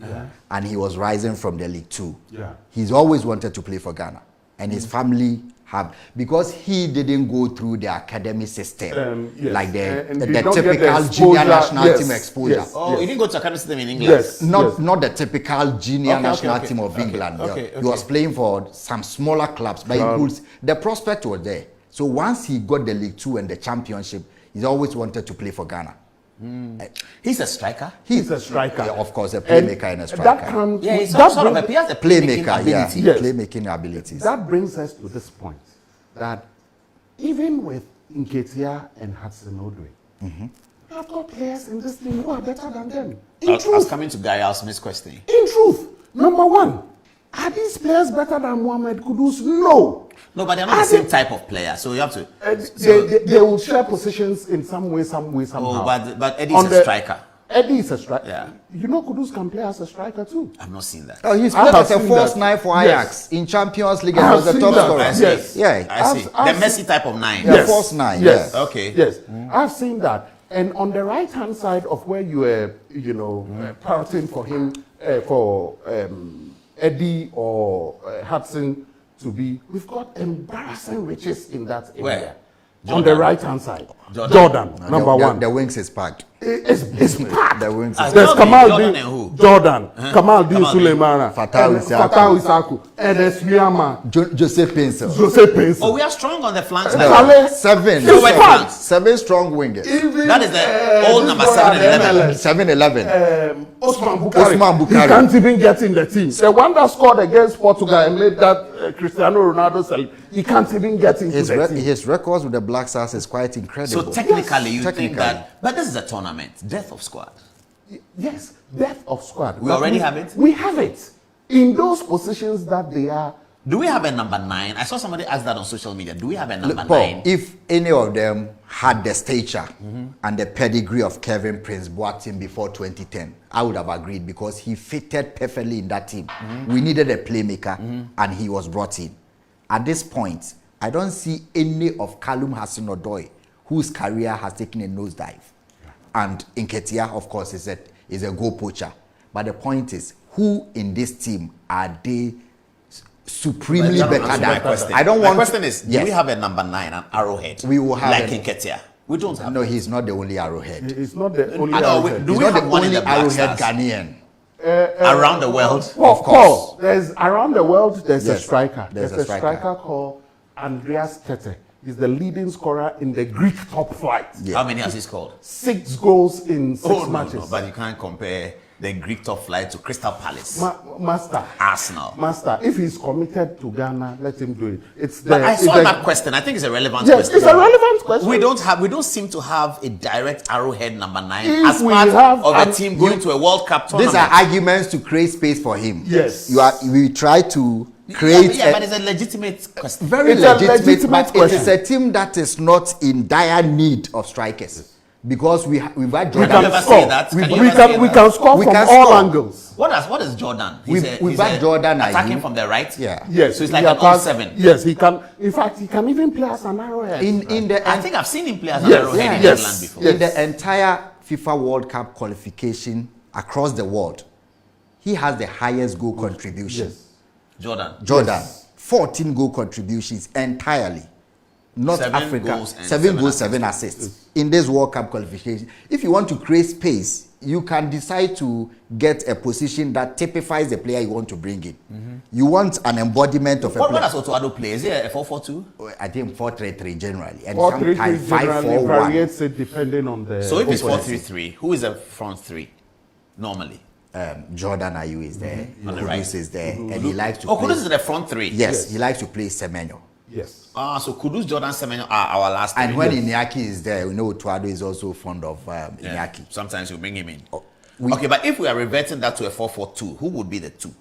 and he was rising from the League Two. Yeah. He's always wanted to play for Ghana, and his family have, because he didn't go through the academy system Yes. like And the did not get the typical exposure. junior national Yes. team exposure. Yes. Oh, he didn't go to academy system in England. Yes. Not the typical junior Okay, national okay, team of okay, England. okay, He was playing for some smaller clubs, but the prospect was there. So once he got the League Two and the Championship, he's always wanted to play for Ghana. He's a striker. He's a striker. Yeah, of course, a playmaker and a striker. That comes. Yeah, he's that sort of a brings- he has a playmaking Playmaker, ability. yeah, Yes. playmaking abilities. That brings us to this point that even with Nketia and Hudson Odoi, I've got players in this team who are better than them. I was coming to Gary Al-Smith's question. In truth, number one, are these players better than Mohamed Kudus? No. No, but they're not the same type of player, so you have to. They will share positions in some way, somehow. Oh, but Eddie's On a the- striker. Eddie is a striker. Yeah. You know, Kudus can play as a striker too. I've not seen that. Oh, he's I played have as a seen false that. nine for Yes. Ajax in Champions League I and have was the seen top that. scorer. I see. Yes. Yeah. I see. I've The Messi type of nine. Yeah. false nine, Yes. yeah. Okay. Yes. I've seen that. And on the right hand side of where you were, parroting for him, for Eddie or Hudson to be, we've got embarrassing riches in that area. Where? On the Jordan. right hand side. Jordan. Jordan, number the, one. The wings is packed. It's packed. The wings Ah, is There's Jordan, Kamal Jordan Din, and who? Jordan, Kamal Din Kamal Din. Suleimana, Fatau and Isaku. Fatau Isaku, and there's Yama, Jose Pencil. Jose Pencil. Oh, we are strong on the flanks No. now. Kale, Seven. No, wait, Seven. France. Seven strong wingers. That is the old this number boy 7 and at the 11. MLS, 7-11. Osman Bukari. Osman Bukari. He can't even get in the team. The one that scored against Portugal and made that Cristiano Ronaldo cell, he can't even get into the team. His records with the Black Stars is quite incredible. So technically, you think technically. that. But this is a tournament. Death of squad. Yes, depth of squad. We But already have it? We have it. In those positions that they are. Do we have a number 9? I saw somebody ask that on social media. Do we have a number Look, Paul, 9? if any of them had the stature and the pedigree of Kevin Prince Boateng before 2010, I would have agreed because he fitted perfectly in that team. We needed a playmaker and he was brought in. At this point, I don't see any of Callum Hudson-Odoi whose career has taken a nosedive. And Nketia, of course, is a goal poacher. But the point is, who in this team are they supremely But better answer than? my question. I don't My want. question is, do Yes. we have a number 9, an arrowhead? We will have like an- Nketia. We don't have. No, he's not the only arrowhead. He's not the only. I know, outlet. do He's we not have the one in only the Black arrowhead Stars? Ghanaian. Around the world, of course. There's around the world. There's a striker. There's a striker called Andreas Tete. He's the leading scorer in the Greek top flight. Yeah. How many has he scored? 6 goals in 6 matches. No, but you can't compare the Greek top flight to Crystal Palace. Master. Arsenal. Master. If he's committed to Ghana, let him do it. But I saw that question. I think it's a relevant question. Yes, it's a relevant question. We don't seem to have a direct arrowhead number 9 If as part of a team going to a World Cup tournament. These are arguments to create space for him. Yes. We try to create. But it's a legitimate question. Very It's legitimate, but question. it is a team that is not in dire need of strikers. Because we've had We Jordan. Can you can ever score. say that? We Can you ever say can that? score We from can all score. angles. What is Jordan? We've had Jordan attacking Ayew. from the right. Yeah. Yes. So it's like he an attacks- 07. Yes, he can. In fact, he can even play as an arrowhead. I think I've seen him play as an Yes, arrowhead in yes. England before. Yes. In the entire FIFA World Cup qualification across the world, he has the highest goal contribution. Yes. Jordan. Yes. 14 goal contributions entirely. Not 7 Africa. goals and 7 goals, assists. 7 assists in this World Cup qualification. If you want to create space, you can decide to get a position that typifies the player you want to bring in. You want an embodiment of a What player. does Otoado play? Is it a 4-4-2? I think 4-3-3 generally, and 4-3-3 sometimes generally 5-4-1. variates it depending on the. So if it's opponent. 4-3-3, who is the front 3 normally? Jordan Ayew is there, On the Kudus right. is there, and he likes to Oh, play. Kudus is the front 3. Yes, he likes to play Semenyo. Yes. So Kudus, Jordan, Semenyo are our last 3. And when Iñaki is there, we know Tuado is also fond of Iñaki. Sometimes you bring him in. We- Okay, but if we are reverting that to a 4-4-2, who would be the 2?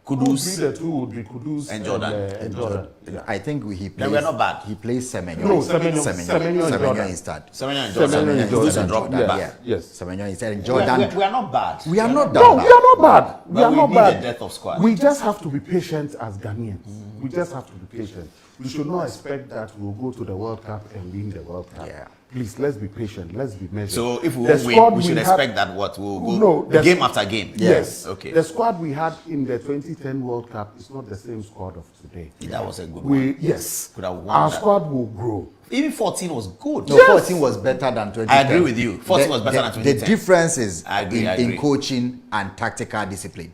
Who would be Kudus. the 2 would be Kudus And Jordan. And Jordan. Yeah. I think he plays. Then we are not bad. He plays Semenyo. No, Semenyo and Jordan. instead. Semenyo and Jordan. Semenyo and Kudus Jordan. and drop Yeah. back. Yeah. Yes. Semenyo instead. And We Jordan. are not bad. We are not that No, bad. we are not bad. We But are we not need bad. a depth of squad. We just have to be patient as Ghanaians. We just have to be patient. We should not expect that we'll go to the World Cup and win the World Cup. Yeah. Please, let's be patient. Let's be measured. So if we The win, squad we should had- expect that what we'll go No, the- game after game. Yes. Okay. The squad we had in the 2010 World Cup is not the same squad of today. That was a good one. Yes. Could have won Our that. squad will grow. Even 14 was good. No, 14 was better than 2010. I agree with you. 14 was better than 2010. The difference is I agree, I in agree. coaching and tactical discipline.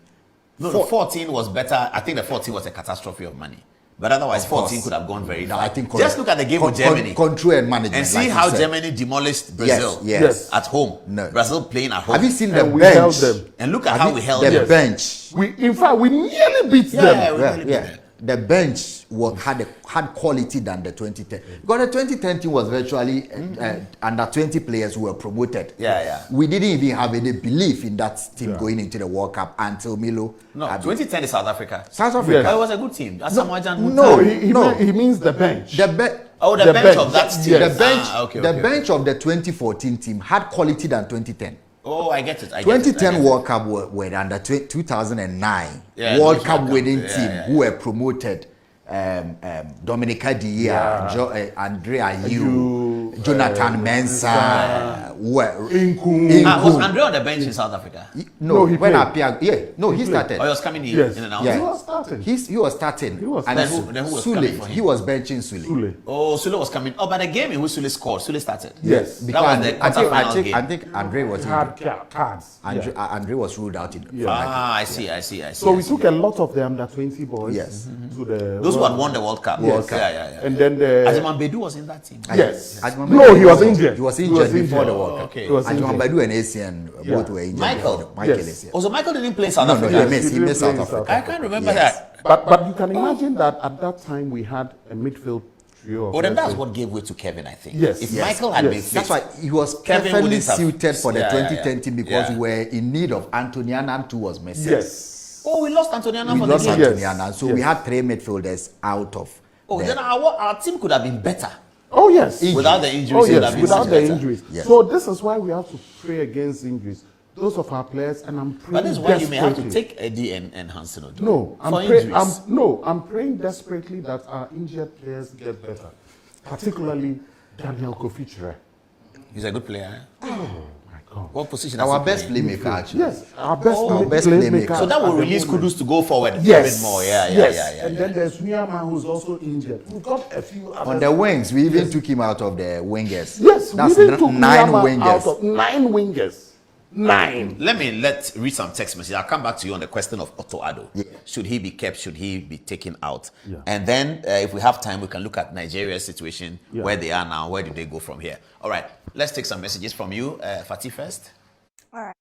No, the 14 was better. I think the 14 was a catastrophe of money. But otherwise, Of course. 14 could have gone very No, far. I think Just look at the game with Germany Control and management. and see like you how said. Germany demolished Brazil Yes. at home. No. Brazil playing at home. Have you seen the And we bench? held them. And look at Have how you- we held the them. bench. In fact, we nearly beat them. we Yeah, really beat yeah. them. The bench had quality than the 2010. Because the 2010 team was virtually under 20 players who were promoted. Yeah, yeah. We didn't even have any belief in that team going into the World Cup until Milo. No, had- 2010 is South Africa. South Africa. It was a good team. Asamoah Gyan, good no, team. He means the bench. The bench. Oh, the The bench bench. of that team. Yes. The bench, Okay, the okay, bench of the 2014 team had quality than 2010. Oh, I get it. I get 2010 it. World Cup were under 2009 Yeah, World those Cup World winning Cup, team yeah. who were promoted. Dominica Dia, Andre Ayew, Jonathan Mensah, Was Andre on the bench in South Africa? No, he when played. Appiah, he started. Or he was coming in Yes. and out? Yeah. He was starting. He was starting. He was and starting. Then who was Sule, coming for him? he was benching Sule. Sule. Oh, Sule was coming. Oh, but the game in which Sule scored, Sule started. Yes. That was the quarterfinal game. I think Andre was Had cards. Andre, Yeah. Andre was ruled out in. Yeah. I see. So we took a lot of them, the 20 boys. Yes. To the Those who had won the World Cup. Yes. Yeah. And then the Ajiman Bedu was in that team. yes. Ajman No, Badu he was injured. He was He injured was before injured. the World Cup. Okay. He was Ajman injured. Badu and ACN both were injured. Michael. before the- Michael Yes. is here. Also, Michael didn't play in South No, no, Africa. he Yes, missed. he He did missed play South in Africa. South I can't remember Yes. that. But you can imagine that at that time we had a midfield trio. Oh, then that's what gave way to Kevin, I think. Yes. If Yes. Michael had Yes. been fit, That's why he was Kevin perfectly wouldn't have- suited for the Yeah, 2010 team because yeah. we were in need of Anthony Annan too was missing. Yes. Oh, we lost Antoniana We for lost the game. Yes. Anthony Annan, so we Yes. had 3 midfielders out of. Oh, the- then our team could have been better. Oh yes. Without the injuries, Oh it would have yes. been Without much the better. injuries. Yes. So this is why we have to pray against injuries. Those of our players, and I'm praying But this is why you may have to desperately. take Eddie and Hansen Odoi No, for injuries. I'm praying desperately that our injured players get better, particularly Daniel Kofi. He's a good player. Eh? Oh my God. What position? Our does he best play? playmaker actually. Yes, our best, best playmaker. playmaker. So that will at the release moment. Kudus to go forward Yes, a bit more. Yeah. And then there's Nyama who's also injured. We've got a few others. On the wings, we even took him out of the wingers. Yes, That's we even took 9 Nyama wingers. out of 9 wingers. 9. Let's read some text messages. I'll come back to you on the question of Boadu. Yeah. Should he be kept? Should he be taken out? Yeah. And then, if we have time, we can look at Nigeria's situation, Yeah. where they are now, where do they go from here? All right, let's take some messages from you, Fatih first. All right.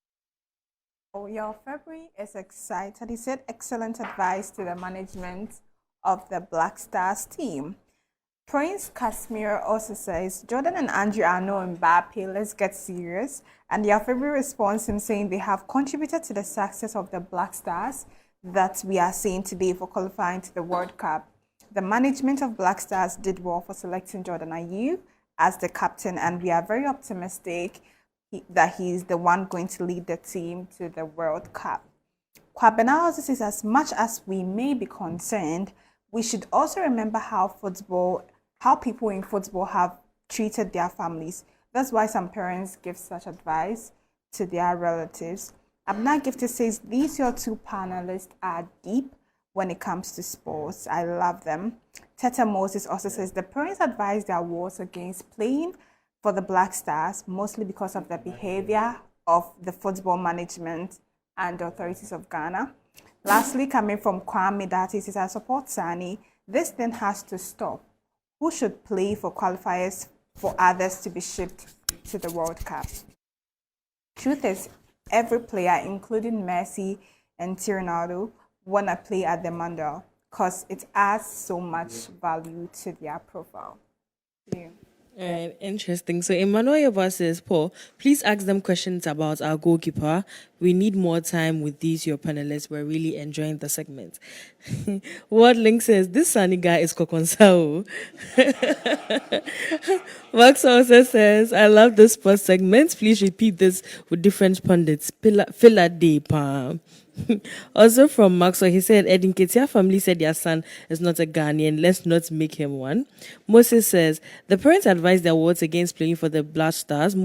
Oh, your February is excited. He said, excellent advice to the management of the Black Stars team. Prince Casimir also says, Jordan and Andrew are no Mbappe. Let's get serious. And your February response him saying they have contributed to the success of the Black Stars that we are seeing today for qualifying to the World Cup. The management of Black Stars did well for selecting Jordan Ayew as the captain, and we are very optimistic that he's the one going to lead the team to the World Cup. Kwabena also says, as much as we may be concerned, we should also remember how people in football have treated their families. That's why some parents give such advice to their relatives. Abna Gifted says, these your two panelists are deep when it comes to sports. I love them. Teta Moses also says, the parents advise their wards against playing for the Black Stars, mostly because of the behavior of the football management and authorities of Ghana. Lastly, coming from Kwame Dati, says, I support Sannie. This thing has to stop. Who should play for qualifiers for others to be shipped to the World Cup? Truth is, every player, including Messi and Ronaldo, want to play at the Mandal because it adds so much value to their profile. Yeah. All right, interesting. So Emmanuel Yoba says, Paul, please ask them questions about our goalkeeper. We need more time with these, your panelists. We're really enjoying the segment. Word Link says, this Sannie guy is Kokonsao. Max also says, I love this sports segment. Please repeat this with different pundits. Fila de Pam. Also from Maxwell, he said, Nketia family said their son is not a Ghanaian. Let's not make him one. Moses says, the parents advised their wards against playing for the Black Stars,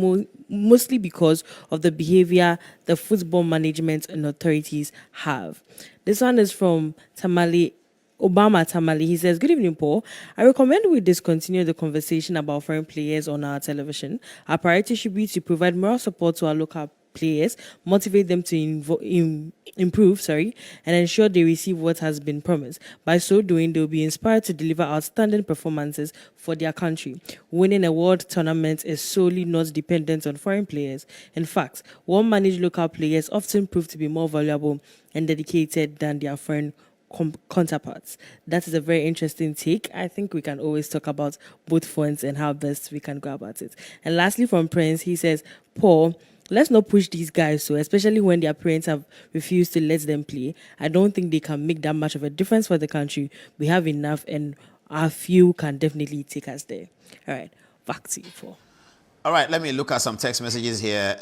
mostly because of the behavior the football management and authorities have. This one is from Obama Tamale. He says, good evening, Paul. I recommend we discontinue the conversation about foreign players on our television. Our priority should be to provide moral support to our local players, motivate them to improve, and ensure they receive what has been promised. By so doing, they will be inspired to deliver outstanding performances for their country. Winning a world tournament is solely not dependent on foreign players. In fact, well-managed local players often prove to be more valuable and dedicated than their foreign counterparts. That is a very interesting take. I think we can always talk about both fronts and how best we can go about it. And lastly, from Prince, he says, Paul, let's not push these guys, so especially when their parents have refused to let them play. I don't think they can make that much of a difference for the country. We have enough, and our few can definitely take us there. All right, back to you, Paul. All right, let me look at some text messages here.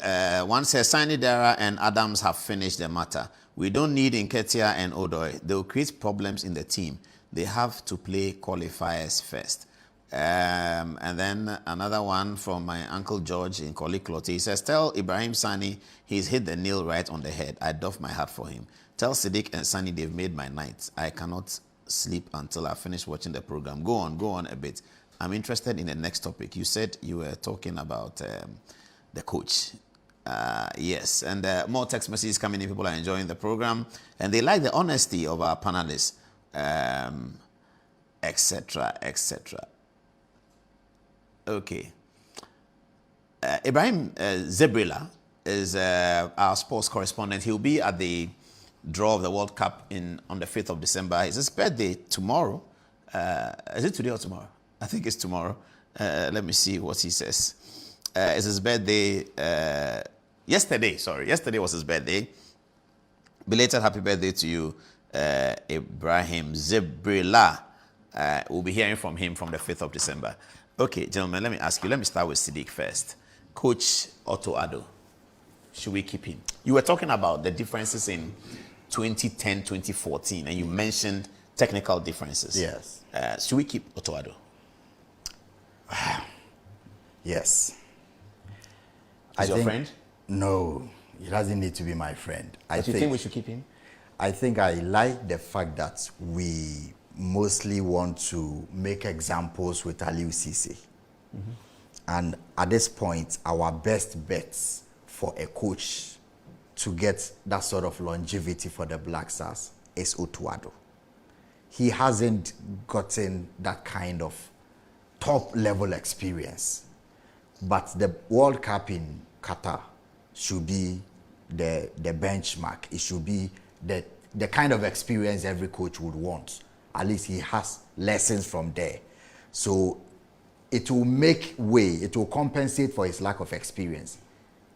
One says, Sannie, Daara, and Adams have finished the matter. We don't need Nketia and Odoi. They will create problems in the team. They have to play qualifiers first. And then another one from my Uncle George in Koliklote. He says, tell Ibrahim Sannie he's hit the nail right on the head. I doff my hat for him. Tell Siddiq and Sannie they've made my night. I cannot sleep until I finish watching the program. Go on a bit. I'm interested in the next topic. You said you were talking about the coach. Yes, and more text messages coming in. People are enjoying the program, and they like the honesty of our panelists, etc., etc. Okay. Ibrahim Zebrila is our sports correspondent. He'll be at the draw of the World Cup on the 5th of December. It's his birthday tomorrow. Is it today or tomorrow? I think it's tomorrow. Let me see what he says. It's his birthday yesterday. Sorry, yesterday was his birthday. Belated happy birthday to you, Ibrahim Zebrila. We'll be hearing from him from the 5th of December. Okay, gentlemen, let me ask you. Let me start with Siddiq first. Coach Boadu, should we keep him? You were talking about the differences in 2010, 2014, and you mentioned technical differences. Yes. Should we keep Boadu? Yes. Is your friend? No, he doesn't need to be my friend. But you think we should keep him? I think I like the fact that we mostly want to make examples with Ayew Ceesay. And at this point, our best bets for a coach to get that sort of longevity for the Black Stars is Otuado. He hasn't gotten that kind of top level experience. But the World Cup in Qatar should be the benchmark. It should be the kind of experience every coach would want. At least he has lessons from there. So it will make way, it will compensate for his lack of experience.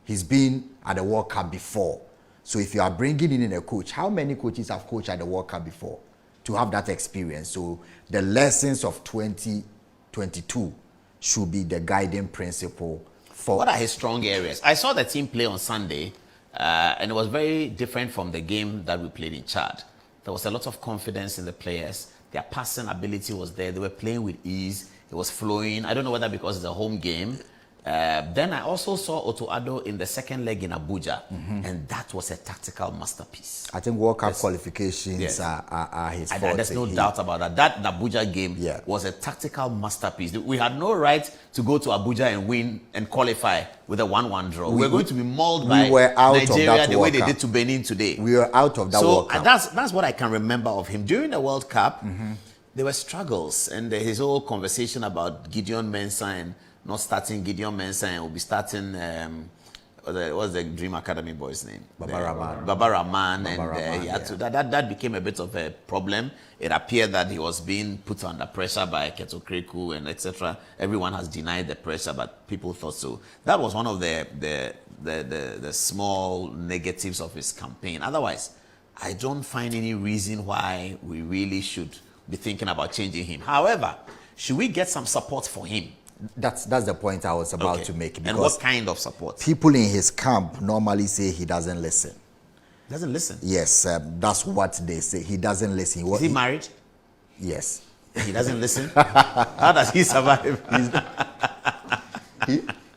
He's been at the World Cup before. So if you are bringing in a coach, how many coaches have coached at the World Cup before to have that experience? So the lessons of 2022 should be the guiding principle for... What are his strong areas? I saw the team play on Sunday, and it was very different from the game that we played in Chad. There was a lot of confidence in the players. Their passing ability was there. They were playing with ease. It was flowing. I don't know whether because it's a home game. Then I also saw Otuado in the second leg in Abuja, and that was a tactical masterpiece. I think World Cup qualifications are his forte. There's no doubt about that. That Abuja game was a tactical masterpiece. We had no right to go to Abuja and win and qualify with a 1-1 draw. We were going to be mauled by Nigeria the way they did to Benin today. We were out of that World Cup. That's what I can remember of him. During the World Cup, there were struggles, and his whole conversation about Gideon Mensah and not starting Gideon Mensah and will be starting what's the Dream Academy boy's name? Baba Rahman. And he had to, that became a bit of a problem. It appeared that he was being put under pressure by Keto Kreku and etc. Everyone has denied the pressure, but people thought so. That was one of the small negatives of his campaign. Otherwise, I don't find any reason why we really should be thinking about changing him. However, should we get some support for him? That's the point I was about to make. And what kind of support? People in his camp normally say he doesn't listen. Doesn't listen? Yes, that's what they say. He doesn't listen. Is he married? Yes. He doesn't listen? How does he survive?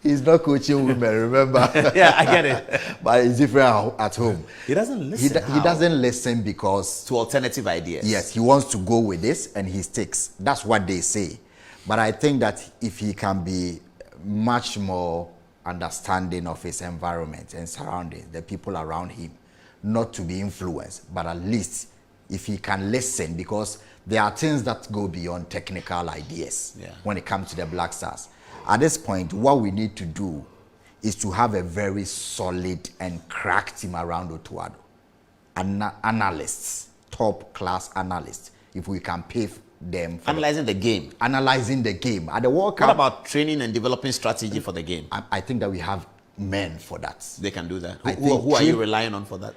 He's not coaching women, remember? Yeah, I get it. But it's different at home. He doesn't listen. He doesn't listen because... To alternative ideas. Yes, he wants to go with this and he sticks. That's what they say. But I think that if he can be much more understanding of his environment and surroundings, the people around him, not to be influenced, but at least if he can listen, because there are things that go beyond technical ideas when it comes to the Black Stars. At this point, what we need to do is to have a very solid and crack team around Otuado. Analysts, top-class analysts, if we can pay them for analyzing the game. Analyzing the game. At the World Cup, what about training and developing strategy for the game? I think that we have men for that. They can do that. Who are you relying on for that?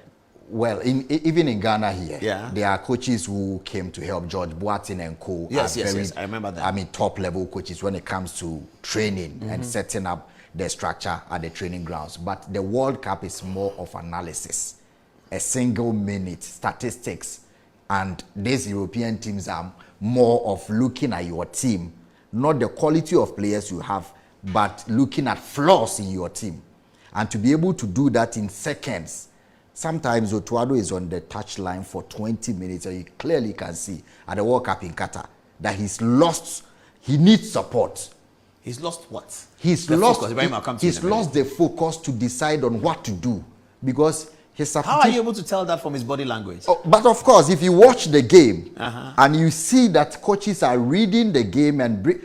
Well, even in Ghana here, yeah, there are coaches who came to help. George Boadu and co. Yes, I remember that. I mean, top-level coaches when it comes to training and setting up the structure at the training grounds. But the World Cup is more of analysis, a single minute, statistics. And these European teams are more of looking at your team, not the quality of players you have, but looking at flaws in your team. And to be able to do that in seconds. Sometimes Otuado is on the touchline for 20 minutes, and you clearly can see at the World Cup in Qatar that he's lost. He needs support. He's lost what? He's lost the focus to decide on what to do, because his How are you able to tell that from his body language? Oh, but of course, if you watch the game and you see that coaches are reading the game and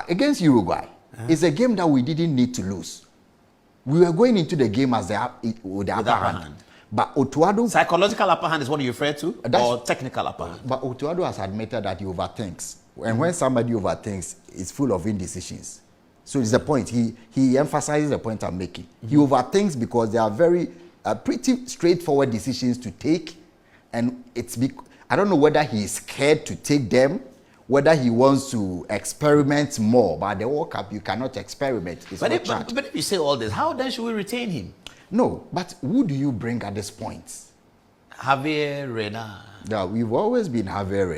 against Uruguay, it's a game that we didn't need to lose. We were going into the game as with the upper hand. But Otuado... Psychological upper hand is what you refer to? Or technical upper hand? But Otuado has admitted that he overthinks. And when somebody overthinks, it's full of indecisions. So it's the point. He emphasizes the point I'm making. He overthinks because there are pretty straightforward decisions to take. And I don't know whether he is scared to take them, whether he wants to experiment more. But at the World Cup, you cannot experiment. But if you say all this, how then should we retain him? No, but who do you bring at this point? Javier Reina. Yeah, we've always been Javier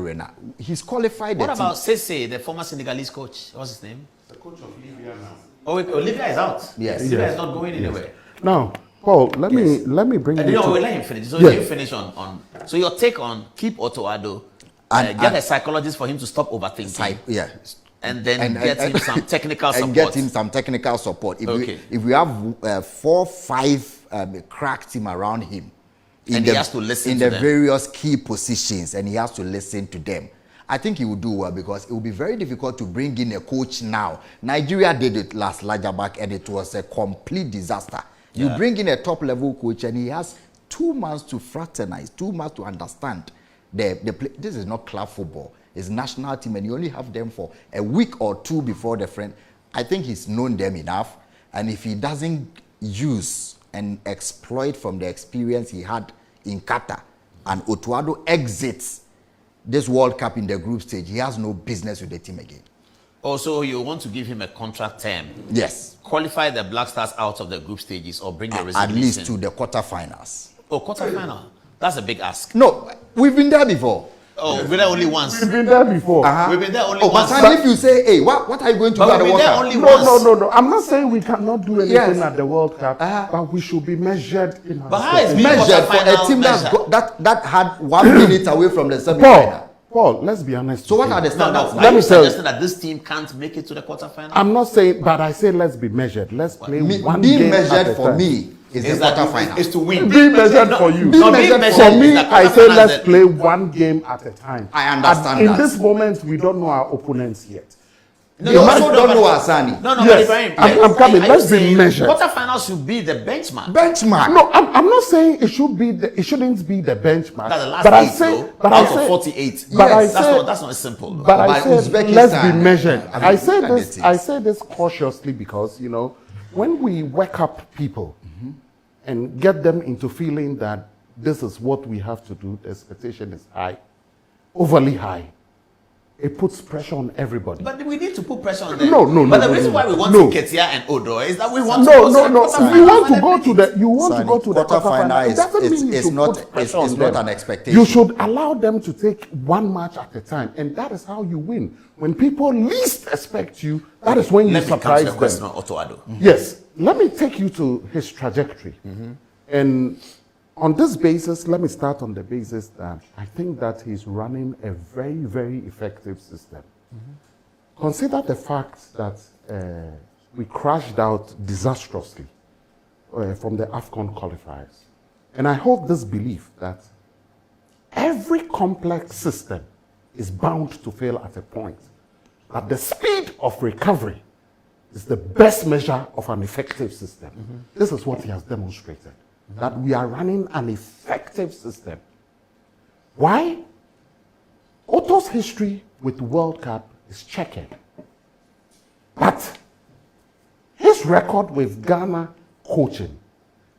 Reina. He's qualified. What about Sese, the former Senegalese coach? What's his name? The coach of Libya now. Oh, Libya is out. Yes. Libya is not going anywhere. Now, Paul, let me bring you. No, we'll let him finish. So you finish on. So your take on keep Otuado, get a psychologist for him to stop overthinking. And then get him some technical support. And get him some technical support. If we have 4-5 crack team around him. And he has to listen in to the them. various key positions, and he has to listen to them. I think he will do well because it will be very difficult to bring in a coach now. Nigeria did it last Lagerback, and it was a complete disaster. You bring in a top-level coach, and he has 2 months to fraternize, 2 months to understand the play. This is not club football; it's national team, and you only have them for a week or two before the friend. I think he's known them enough, and if he doesn't use and exploit from the experience he had in Qatar, and Otuado exits this World Cup in the group stage, he has no business with the team again. Also, you want to give him a contract term. Yes. Qualify the Black Stars out of the group stages or bring the At resignation. least to the quarterfinals. Oh, quarterfinal. That's a big ask. No, we've been there before. Oh, we've been there only once. We've been there before. We've been there only But once. if you say, hey, what are you going to do But at the we've World been there Cup? only once. No. I'm not saying we cannot do anything Yes. at the World Cup, but we should be measured in our But how is being Measured for a quarterfinal team measured? that had 1 minute away from the semi-final. Paul, let's be honest. So what are the No, standards? no. Let Are me you tell you. suggesting that this team can't make it to the quarterfinal? I'm not saying, but I say let's be measured. Let's play one Being game at measured a for time. me is Is the that quarterfinal. is to win. Being measured for you. No, Being being measured For measured me, is that I say quarterfinal let's is the- play one game at a time. I understand And that. in this moment, we don't know our opponents yet. You also don't know Asani. No, Yes, Ibrahim, I'm coming. are Let's you be saying measured. Quarterfinals should be the benchmark. Benchmark. No, I'm not saying it shouldn't be the benchmark. That's the last but I 8, say, though. but Out I say, of 48. but I Yes. say, That's not simple. but I But say, Uzbekistan, let's be measured. I mean, I say look at this. it. I say this cautiously because when we wake up people and get them into feeling that this is what we have to do, the expectation is high, overly high. It puts pressure on everybody. But we need to put pressure on them. No. But the reason why we want Nketia and Odoi is that we want to No. go to the quarterfinals You want to and go everything. to the. You want to Sonny, go to the quarterfinal quarterfinal. It is- doesn't mean you is should not- put pressure is on not them. an expectation. You should allow them to take one match at a time, and that is how you win. When people least expect you, that is when you Let me come to surprise the them. question on Otuado. Yes. Let me take you to his trajectory. And on this basis, let me start on the basis that I think that he's running a very, very effective system. Consider the fact that we crashed out disastrously from the AFCON qualifiers. And I hold this belief that every complex system is bound to fail at a point. That the speed of recovery is the best measure of an effective system. This is what he has demonstrated, that we are running an effective system. Why? Otto's history with World Cup is checkered. But his record with Ghana coaching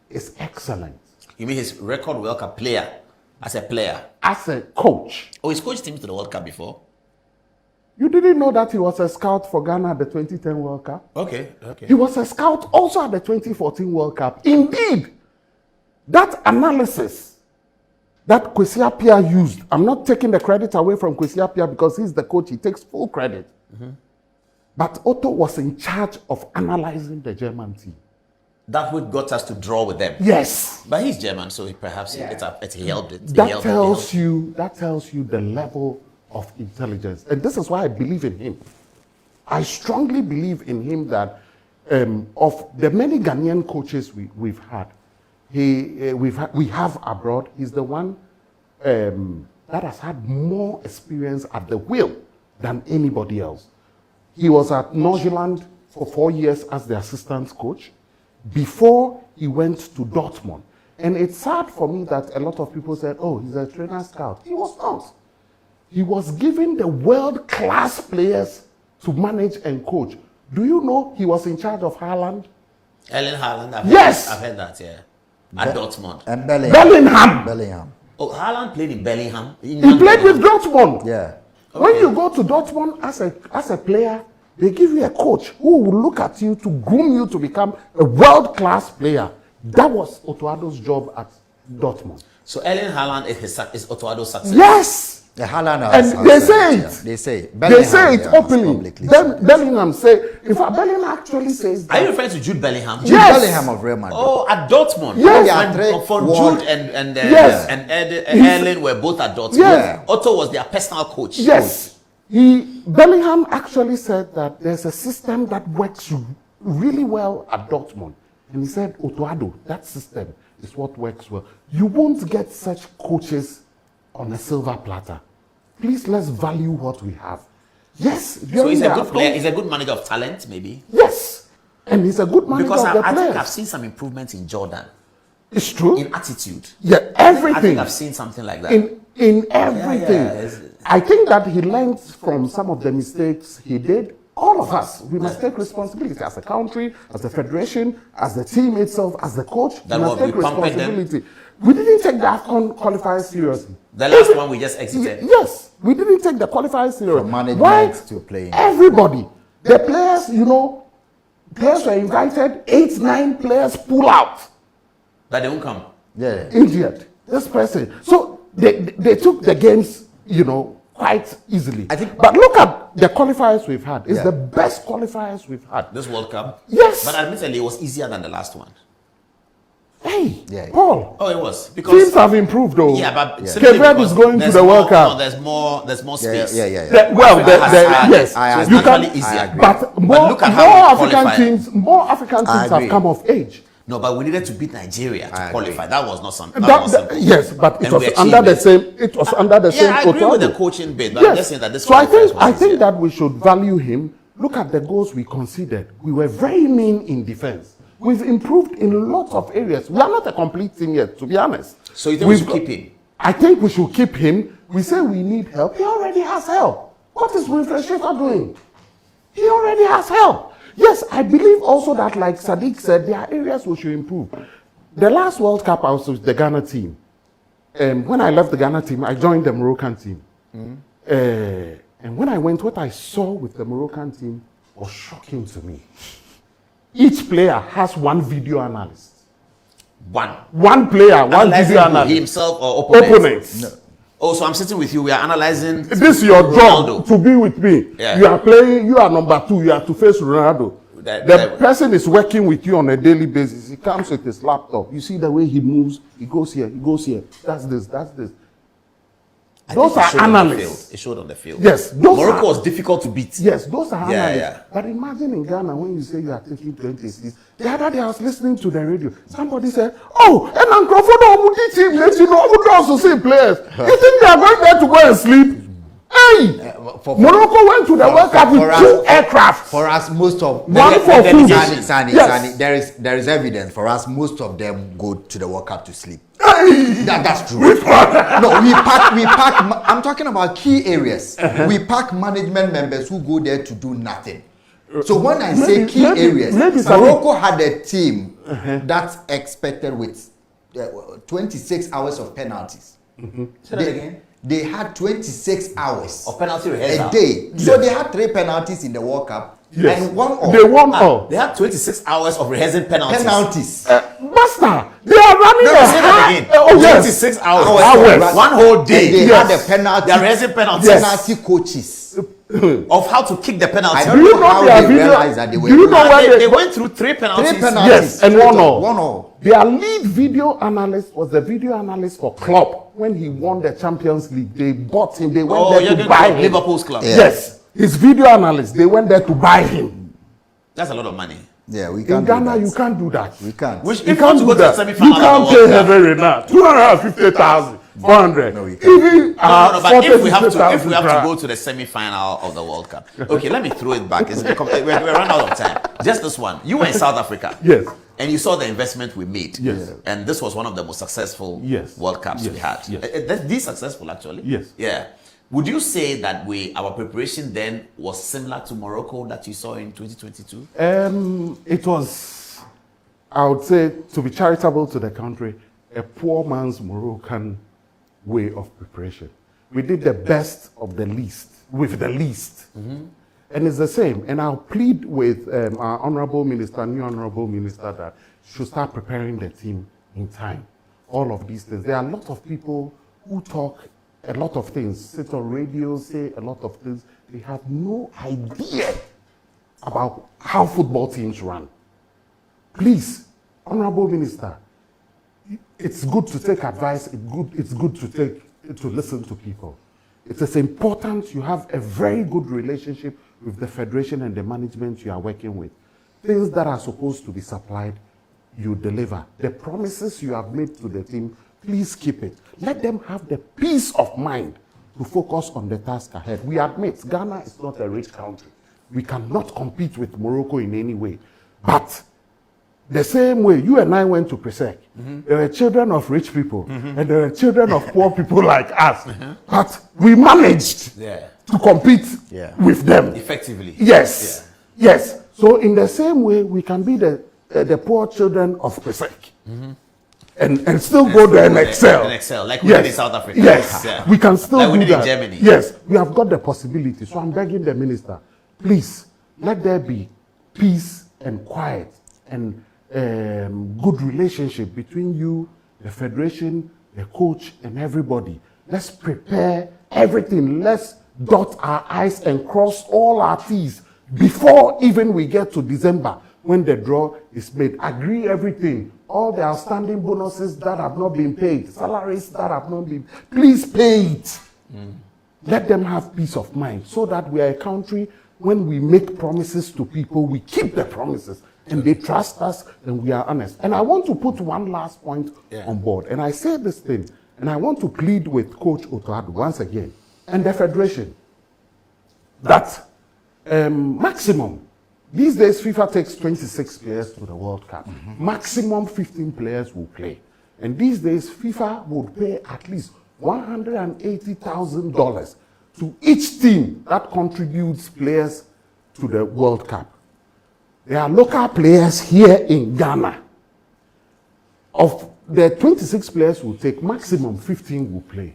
is excellent. You mean his record World Cup player as a player? As a coach, Oh, he's coached teams to the World Cup before? you didn't know that he was a scout for Ghana at the 2010 World Cup? Okay. He was a scout also at the 2014 World Cup. Indeed, that analysis that Kwesi Appiah used, I'm not taking the credit away from Kwesi Appiah because he's the coach, he takes full credit. But Otto was in charge of analyzing the German team. That would got us to draw with them. Yes. But he's German, so he perhaps he helped it. He That helped tells you the level of intelligence. And this is why I believe in him. I strongly believe in him that of the many Ghanaian coaches we've had, we have abroad, he's the one that has had more experience at the wheel than anybody else. He was at Norgeland for 4 years as the assistant coach before he went to Dortmund. And it's sad for me that a lot of people said, oh, he's a trainer scout. He was not. He was given the world-class players to manage and coach. Do you know he was in charge of Haaland? Erling Haaland. Yes! I've heard that, yeah. At Dortmund. And Bellingham. Oh, Haaland played in Bellingham. He played with Dortmund. Yeah. When you go to Dortmund as a player, they give you a coach who will look at you to groom you to become a world-class player. That was Otuado's job at Dortmund. So Erling Haaland is Otuado's success. Yes! The Haaland And they say it. They say. They say it yeah, openly. publicly. Then Bellingham say, in fact, Bellingham actually says Are you that. referring to Jude Bellingham? Jude Yes. Bellingham of Real Madrid. Oh, at Dortmund. Yes. When, for World- Jude and Yes. Erling were both at Dortmund. Yes. Otto was their personal coach. Yes. Bellingham actually said that there's a system that works really well at Dortmund. And he said, Otoado, that system is what works well. You won't get such coaches on a silver platter. Please, let's value what we have. Yes. So he's a good player. He's a good manager of talent, maybe. Yes. And he's a good manager because of the players. I think I've seen some improvements in Jordan. It's true. In attitude. Yeah, everything. I think I've seen something like that. In everything. Yeah. I think that he learned from some of the mistakes he did. All of us, we must take responsibility as a country, as a federation, as the team itself, as the coach. That we must take responsibility. them. We didn't take the AFCON qualifiers seriously. The last one we just exited. Yes, we didn't take the qualifiers seriously. From management Why? to playing. Everybody, the players, players were invited, 8, 9 players pull out. That they won't come. Yeah. Injured. This person. So they took the games, quite easily. But look at the qualifiers we've had. It's the best qualifiers we've had. This World Cup? Yes. But admittedly, it was easier than the last one. Hey, Yeah. Paul. Oh, it was. Things have improved though. Yeah, but Cape Verde is going to the World Cup. No, there's more space. Yeah. Yes. So it's You naturally can- easier. But look at how we qualified. more African teams have agree. come of age. No, but we needed to beat Nigeria to I qualify. agree. That was not something. That was simple. Yes, but it And was we under the achieved same. It was under the same. Yeah, I agree with the Otoado. coaching bit, but I'm just saying that this So I qualifiers think was I think easier. that we should value him. Look at the goals we conceded. We were very mean in defense. We've improved in lots of areas. We are not a complete team yet, to be honest. So you think we should keep him? I think we should keep him. We say we need help. He already has help. What is Wilfred Schaefer doing? He already has help. Yes, I believe also that, like Sadiq said, there are areas we should improve. The last World Cup, I was with the Ghana team. When I left the Ghana team, I joined the Moroccan team. And when I went, what I saw with the Moroccan team was shocking to me. Each player has one video analyst. One player, one Analyzing video who, analyst. himself or opponent? Opponents. No. Oh, so I'm sitting with you. We are analyzing. This is your job Ronaldo. to be with me. Yeah. You are playing, you are number 2, you have to face Ronaldo. The That- person is working with you on a daily basis. He comes with his laptop. You see the way he moves. He goes here, he goes here. That's this, that's this. I Those think are it showed on the analysts. field. It showed on the field. Yes, those Morocco are- was difficult to beat. Yes, those are Yeah, analysts. yeah. But imagine in Ghana when you say you are taking 26. The other day I was listening to the radio. Somebody said, "Oh, and Nketia team, let's also see players. You think they are going there to go and sleep?" Hey, Morocco went to the World Cup with 2 aircraft. For us, most of One for food. Sannie, Yes. there is evidence for us. Most of them go to the World Cup to sleep. Hey. That's true. No, we pack. I'm talking about key areas. We pack management members who go there to do nothing. So when I say key areas, Morocco had a team that's expected with 26 hours of penalties. Say that again. They had 26 hours Of penalty rehearsal. a day. So they had 3 penalties in the World Cup Yes. and 1 off. They won all. They had 26 hours of rehearsing penalties. Master, they are running No, a say that again. Oh, yes. 26 hours. Hours. One whole day. And they Yes. had the penalty. They are rehearsing penalties. Penalty coaches. Of how to kick the penalty. I Do don't you know know how their they video? realized that they were. Do you know And where they went through 3 penalties. 3 penalties. Yes, and 1 all. 1 all. Their lead video analyst was the video analyst for Klopp when he won the Champions League. They bought him. They went there to Jurgen buy Klopp, him. Liverpool's club. Yeah. Yes, his video analyst. They went there to buy him. That's a lot of money. Yeah, we In can't. Ghana, do you that. can't do that. We can't. Which, You if you want can't to do go to the that. semi-final You can't of pay the World Cup, Henry now. 250,000, 400. No, we can't. Even No, but if we have to 40,000 go to the semi-final of the World Cup, okay, let me throw it back. We're running out of time. Just this one. You were in South Africa. Yes. And you saw the investment we made. Yes. And this was one of the most successful Yes. World Cups we Yes. had. Yes. The successful, actually. Yes. Yeah. Would you say that our preparation then was similar to Morocco that you saw in 2022? It was, I would say, to be charitable to the country, a poor man's Moroccan way of preparation. We did the best of the least, with the least. And it's the same. And I'll plead with our honorable minister, new honorable minister, that should start preparing the team in time. All of these things. There are a lot of people who talk a lot of things, sit on radio, say a lot of things. They have no idea about how football teams run. Please, honorable minister, it's good to take advice. It's good to listen to people. It is important you have a very good relationship with the federation and the management you are working with. Things that are supposed to be supplied, you deliver. The promises you have made to the team, please keep it. Let them have the peace of mind to focus on the task ahead. We admit Ghana is not a rich country. We cannot compete with Morocco in any way. But the same way you and I went to Presec, there were children of rich people and there were children of poor people like us. But we managed to compete with them. Effectively. Yes. Yes. So in the same way, we can be the poor children of Presec. And still go there and excel. Like we did in South Africa. Yes, we can still like do we did that. In Germany. Yes, we have got the possibility. So I'm begging the minister, please, let there be peace and quiet and good relationship between you, the federation, the coach, and everybody. Let's prepare everything. Let's dot our I's and cross all our T's before even we get to December, when the draw is made. Agree everything. All the outstanding bonuses that have not been paid, salaries that have not been, please pay it. Let them have peace of mind, so that we are a country, when we make promises to people, we keep the promises and they trust us and we are honest. And I want to put one last point on board. And I say this thing, and I want to plead with Coach Boadu once again and the federation that maximum, these days FIFA takes 26 players to the World Cup. Maximum 15 players will play. And these days FIFA would pay at least $180,000 to each team that contributes players to the World Cup. There are local players here in Ghana. Of the 26 players will take, maximum 15 will play.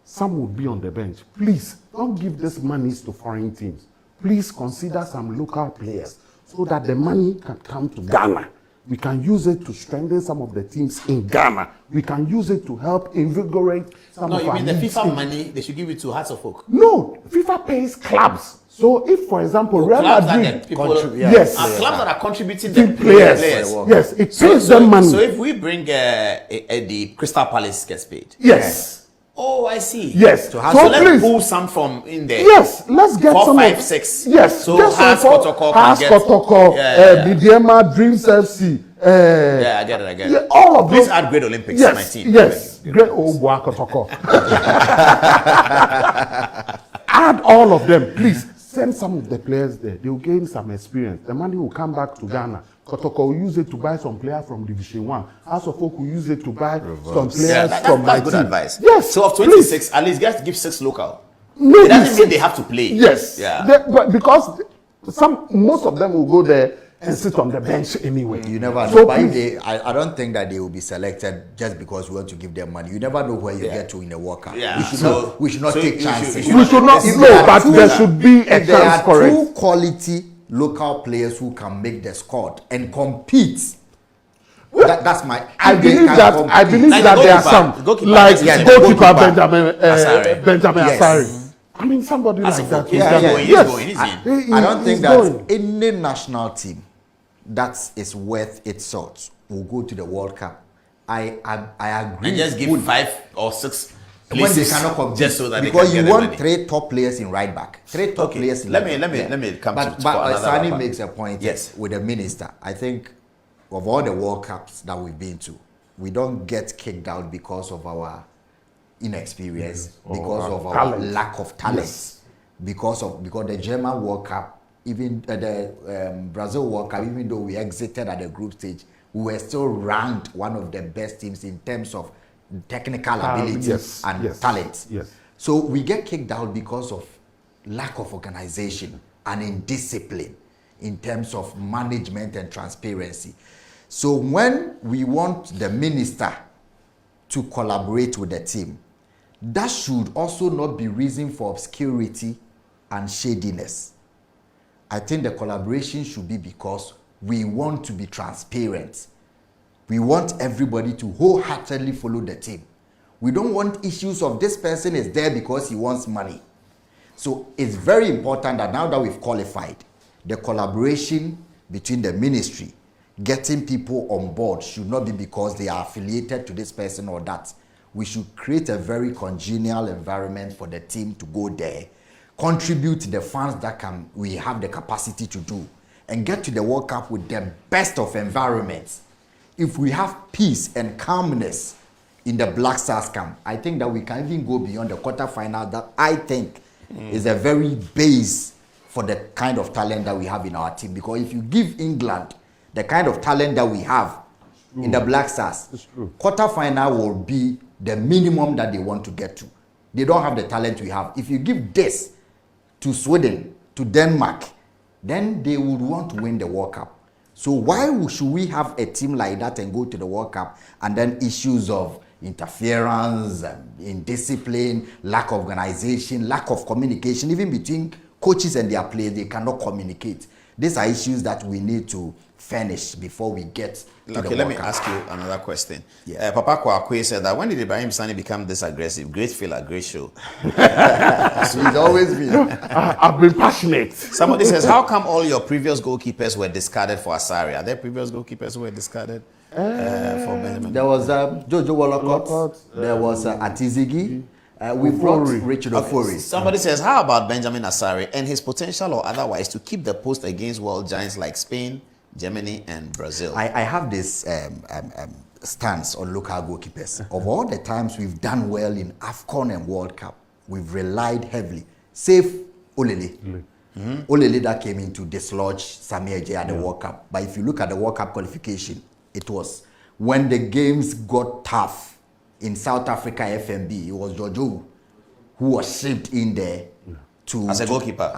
Some will be on the bench. Please, don't give this monies to foreign teams. Please consider some local players so that the money can come to Ghana. We can use it to strengthen some of the teams in Ghana. We can use it to help invigorate some of our No, you mean the leagues FIFA money, they should give it to Hearts of Oak? No, FIFA pays clubs. So if, for example, Real Clubs Madrid, that people, yes, clubs that are contributing team the players, players. yes, it pays them money. So if we bring the Crystal Palace gets paid. Yes. Oh, I see. Yes. So, So let's please, pull some from in there. yes, let's get 4, some 5, of, 6. Yes, So get some Hearts for Kotoko Hearts can get- Kotoko, Bidiema, Dreams FC. Yeah, I get it. Yeah, all of Please those. add Great Olympics Yes, to my team. yes, great old Kotoko. Add all of them, please. Send some of the players there. They will gain some experience. The money will come back to Ghana. Kotoko will use it to buy some players from Division 1. House of Folk will use it to buy some players from my that's good team. advice. Yes. So of 26, at least guys give 6 local. Maybe It doesn't mean 6. they have to play. Yes. Yeah. But because most of them will go there and sit on the bench anyway. You never know. So But if please, I don't think that they will be selected just because we want to give them money. You never know where you get to in the World Cup. Yeah. We should not take chances. we should not. If No, there are but two- there should be a if there chance are for two it. quality local players who can make the squad and compete. That's my. I if they believe can that. compete- I believe Like that the there are goalkeeper. some, Goalkeeper, like yes, goalkeeper goalkeeper. Benjamin Asare. Benjamin Yes. Asare. I mean, somebody like that. He's who's going, done- he's yes. going. I don't think He's that going. any national team that is worth its salt will go to the World Cup. I agree. And just give with- 5 or 6 when they places cannot compete, just so that because they can you get want the money. 3 top players in right back, 3 top Okay, players. In let left me- back. let me come but, to but another Sannie part. makes a point. Yes. With the minister, I think of all the World Cups that we've been to, we don't get kicked out because of our inexperience, because of our talent. lack of talent, Yes. because the German World Cup, even the Brazil World Cup, even though we exited at the group stage, we were still ranked one of the best teams in terms of technical ability yes, and yes, talent. yes. So we get kicked out because of lack of organization and indiscipline in terms of management and transparency. So when we want the minister to collaborate with the team, that should also not be reason for obscurity and shadiness. I think the collaboration should be because we want to be transparent. We want everybody to wholeheartedly follow the team. We don't want issues of this person is there because he wants money. So it's very important that now that we've qualified, the collaboration between the ministry, getting people on board should not be because they are affiliated to this person or that. We should create a very congenial environment for the team to go there, contribute to the funds that we have the capacity to do, and get to the World Cup with the best of environments. if we have peace and calmness in the Black Stars camp, I think that we can even go beyond the quarterfinal. That I think is a very base for the kind of talent that we have in our team. Because if you give England the kind of talent that we have in the Black Stars, quarterfinal will be the minimum that they want to get to. They don't have the talent we have. If you give this to Sweden, to Denmark, then they would want to win the World Cup. So why should we have a team like that and go to the World Cup and then issues of interference, indiscipline, lack of organization, lack of communication, even between coaches and their players, they cannot communicate. These are issues that we need to finish before we get to the World Cup. Let me ask you another question. Papa Kwakwe said that when did Ibrahim Sannie become this aggressive? Great filler, great show. So he's always been. I've been passionate. Somebody says, how come all your previous goalkeepers were discarded for Asari? Are there previous goalkeepers who were discarded for Benjamin? There was Jojo Wolcott. There was Atizigi. We brought Richard Ofori. Somebody says, how about Benjamin Asari and his potential or otherwise to keep the post against world giants like Spain, Germany, and Brazil? I have this stance on local goalkeepers. Of all the times we've done well in AFCON and World Cup, we've relied heavily, save Olele. Olele that came in to dislodge Samir J at the World Cup. But if you look at the World Cup qualification, it was when the games got tough in South Africa FMB, it was Jojo who was shipped in there as a goalkeeper.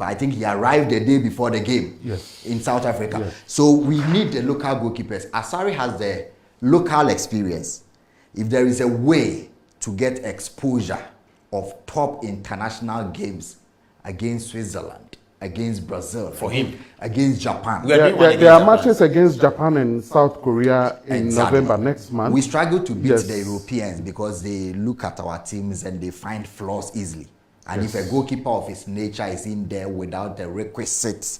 I think he arrived the day before the game in South Africa. So we need the local goalkeepers. Asari has the local experience. If there is a way to get exposure of top international games against Switzerland, against Brazil, for him, against Japan. There are matches against Japan and South Korea in November next month. We struggle to beat the Europeans because they look at our teams and they find flaws easily. And if a goalkeeper of his nature is in there without the requisite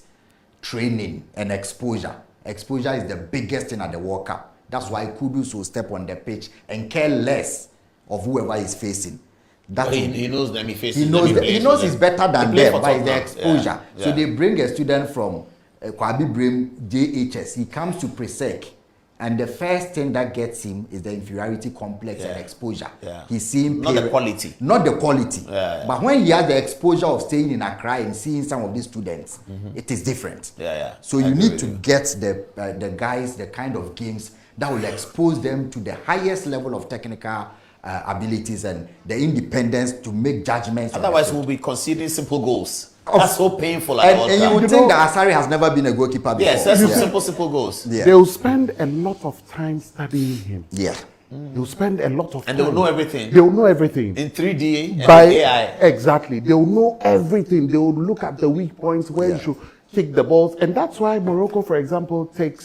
training and exposure is the biggest thing at the World Cup. That's why Kudus will step on the pitch and care less of whoever he's facing. He knows them. He knows he's better than them by the exposure. So they bring a student from Kwabi Brim JHS. He comes to Presec, and the first thing that gets him is the inferiority complex and exposure. He's seeing not the quality. But when he has the exposure of staying in Accra and seeing some of these students, it is different. So you need to get the guys the kind of games that will expose them to the highest level of technical abilities and the independence to make judgments. Otherwise, we'll be conceding simple goals. That's so painful. And you would think that Asari has never been a goalkeeper before. Yes, that's simple goals. They will spend a lot of time studying him. They will spend a lot of time. And they will know everything. They will know everything. In 3D and by AI. Exactly. They will know everything. They will look at the weak points, where you should kick the balls. And that's why Morocco, for example, took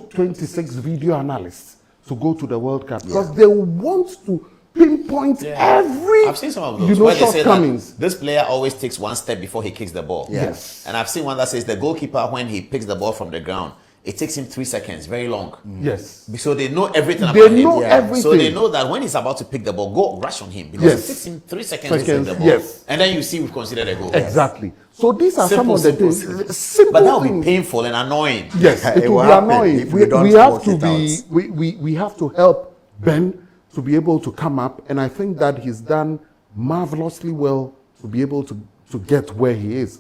26 video analysts to go to the World Cup, because they want to pinpoint every. I've seen some of those where they say that this player always takes one step before he kicks the ball. Yes. And I've seen one that says the goalkeeper, when he picks the ball from the ground, it takes him 3 seconds, very long. Yes. So they know everything about they him. know everything. So they know that when he's about to pick the ball, go rush on him, because it takes him 3 seconds to pick the ball. Yes. And then you see we've considered a goal. Exactly. So these are some of the things. But that will be painful and annoying. Yes, it will be annoying. We have to help Ben to be able to come up, and I think that he's done marvelously well to be able to get where he is.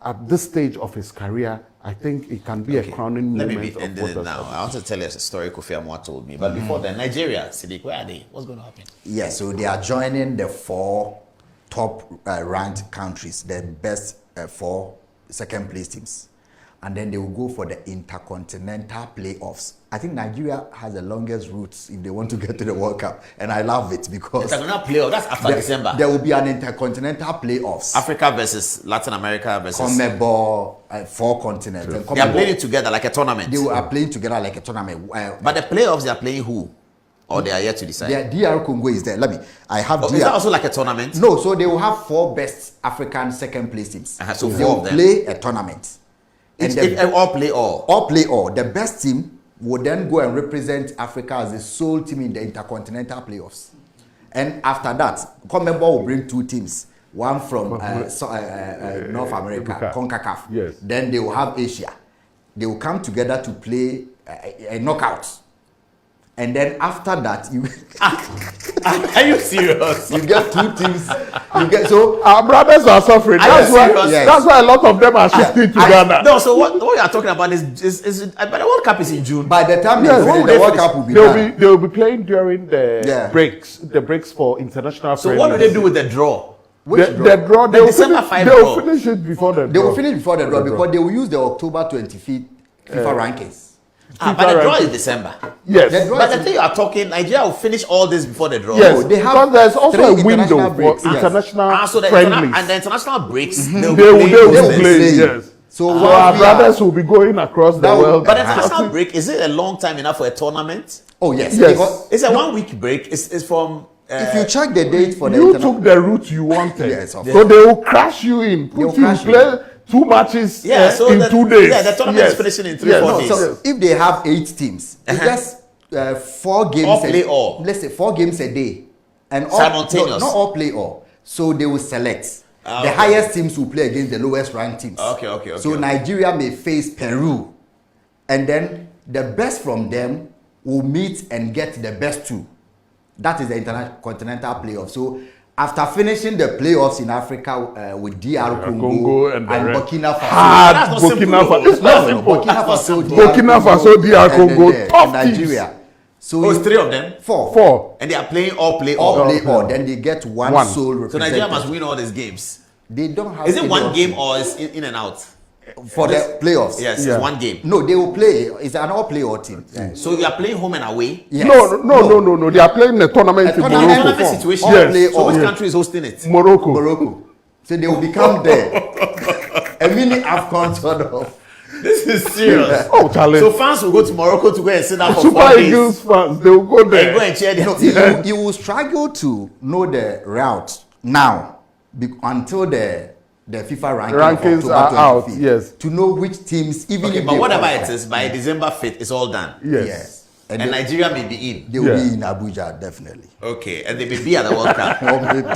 At this stage of his career, I think it can be a crowning moment. Let me be ending it now. I want to tell you a story Kofi Amwa told me. But before that, Nigeria, Siddiq, where are they? What's going to happen? Yeah, so they are joining the 4 top ranked countries, the best 4 second place teams. And then they will go for the intercontinental playoffs. I think Nigeria has the longest routes if they want to get to the World Cup. And I love it because intercontinental playoff, that's after December. There will be an intercontinental playoffs. Africa versus Latin America versus CONMEBOL, 4 continents. They are playing it together like a tournament. They are playing together like a tournament. But the playoffs, they are playing who? Or they are yet to decide? DR Congo is there. Is that also like a tournament? No, so they will have 4 best African second place teams. So they will play a tournament. All play all. All play all. The best team will then go and represent Africa as the sole team in the intercontinental playoffs. And after that, CONMEBOL will bring 2 teams. One from North America, CONCACAF. Yes. Then they will have Asia. they will come together to play a knockout. And then after that, you Are you serious? you get two teams. You get so Our brothers are suffering. Are That's you why. serious? Yes. That's why a lot of them are shifting to Ghana. No, so what you are talking about is but the World Cup is in June. by the time Yes. they When finish, will the World they Cup will be They'll done. be they'll be playing during the Yeah. breaks. The breaks for international. So what do they do with the draw? Which The, draw? the draw? The They will December finish, 5 they will draw. finish it before the They draw. will finish before the draw because they will use the October 25th FIFA rankings. But the draw ranking. is December. Yes. The draw But is the thing you are talking, Nigeria will finish all this before the draw. Yes. No, they have because there's also a three window international for breaks, yes. international So the friendlies. and the international breaks, they they'll will, play they will those play. days. play. Yes. So So while our we brothers will be going across the That will- world. But the international break, is it a long time enough for a tournament? Oh yes. Yes. Because It's a 1 week break. It's from if you check the date for the You interna- took the route you wanted. Yes, of so they will crash you in. will Put you crash you. play 2 matches so in the, 2 days. Yeah, the tournament is finishing in 3-4 No, days. so if they have 8 teams, it's just 4 games. All play all. Let's say 4 games a day, and all, Simultaneous. No, not all play all. So they will select. The Okay. highest teams will play against the lowest ranked teams. Okay, So okay. Nigeria may face Peru, and then the best from them will meet and get the best 2. That is the intercontinental playoff. So after finishing the playoffs in Africa with DR Congo and and the rest. Burkina Faso. Hard That's not Burkina simple. Faso. It's not simple. Burkina Faso, Burkina Faso, DR and Congo, then tough Nigeria. So Oh, it's 3 of them, 4. 4. and they are playing all play All all. play all. Then they get one One. sole So representative. Nigeria must win all these games. They don't have. Is it any one option game or is in and out? for the playoffs? Yes, Yeah. it's one game. No, they will play. It's an all play all team. So you are playing home and away. Yes. No. They are playing a tournament in tournament. Morocco. Tournament situation. All Yes. play So all. which country is hosting it? Morocco. Morocco. So they will become there. A mini AFCON sort of. This is serious. Oh, challenge. So fans will go to Morocco to go and sit down for 4 Super days Eagles fans, they will go and go there. and cheer No, them. you will struggle to know the route now until the FIFA Rankings of October are out, 25th, yes. to know which teams, even Okay, if but they whatever qualify. it is, by December 5th, it's all done. Yes. Yes. And they, Nigeria may be in. they will Yeah. be in Abuja, definitely. Okay, and they may be at the World Cup. Or maybe.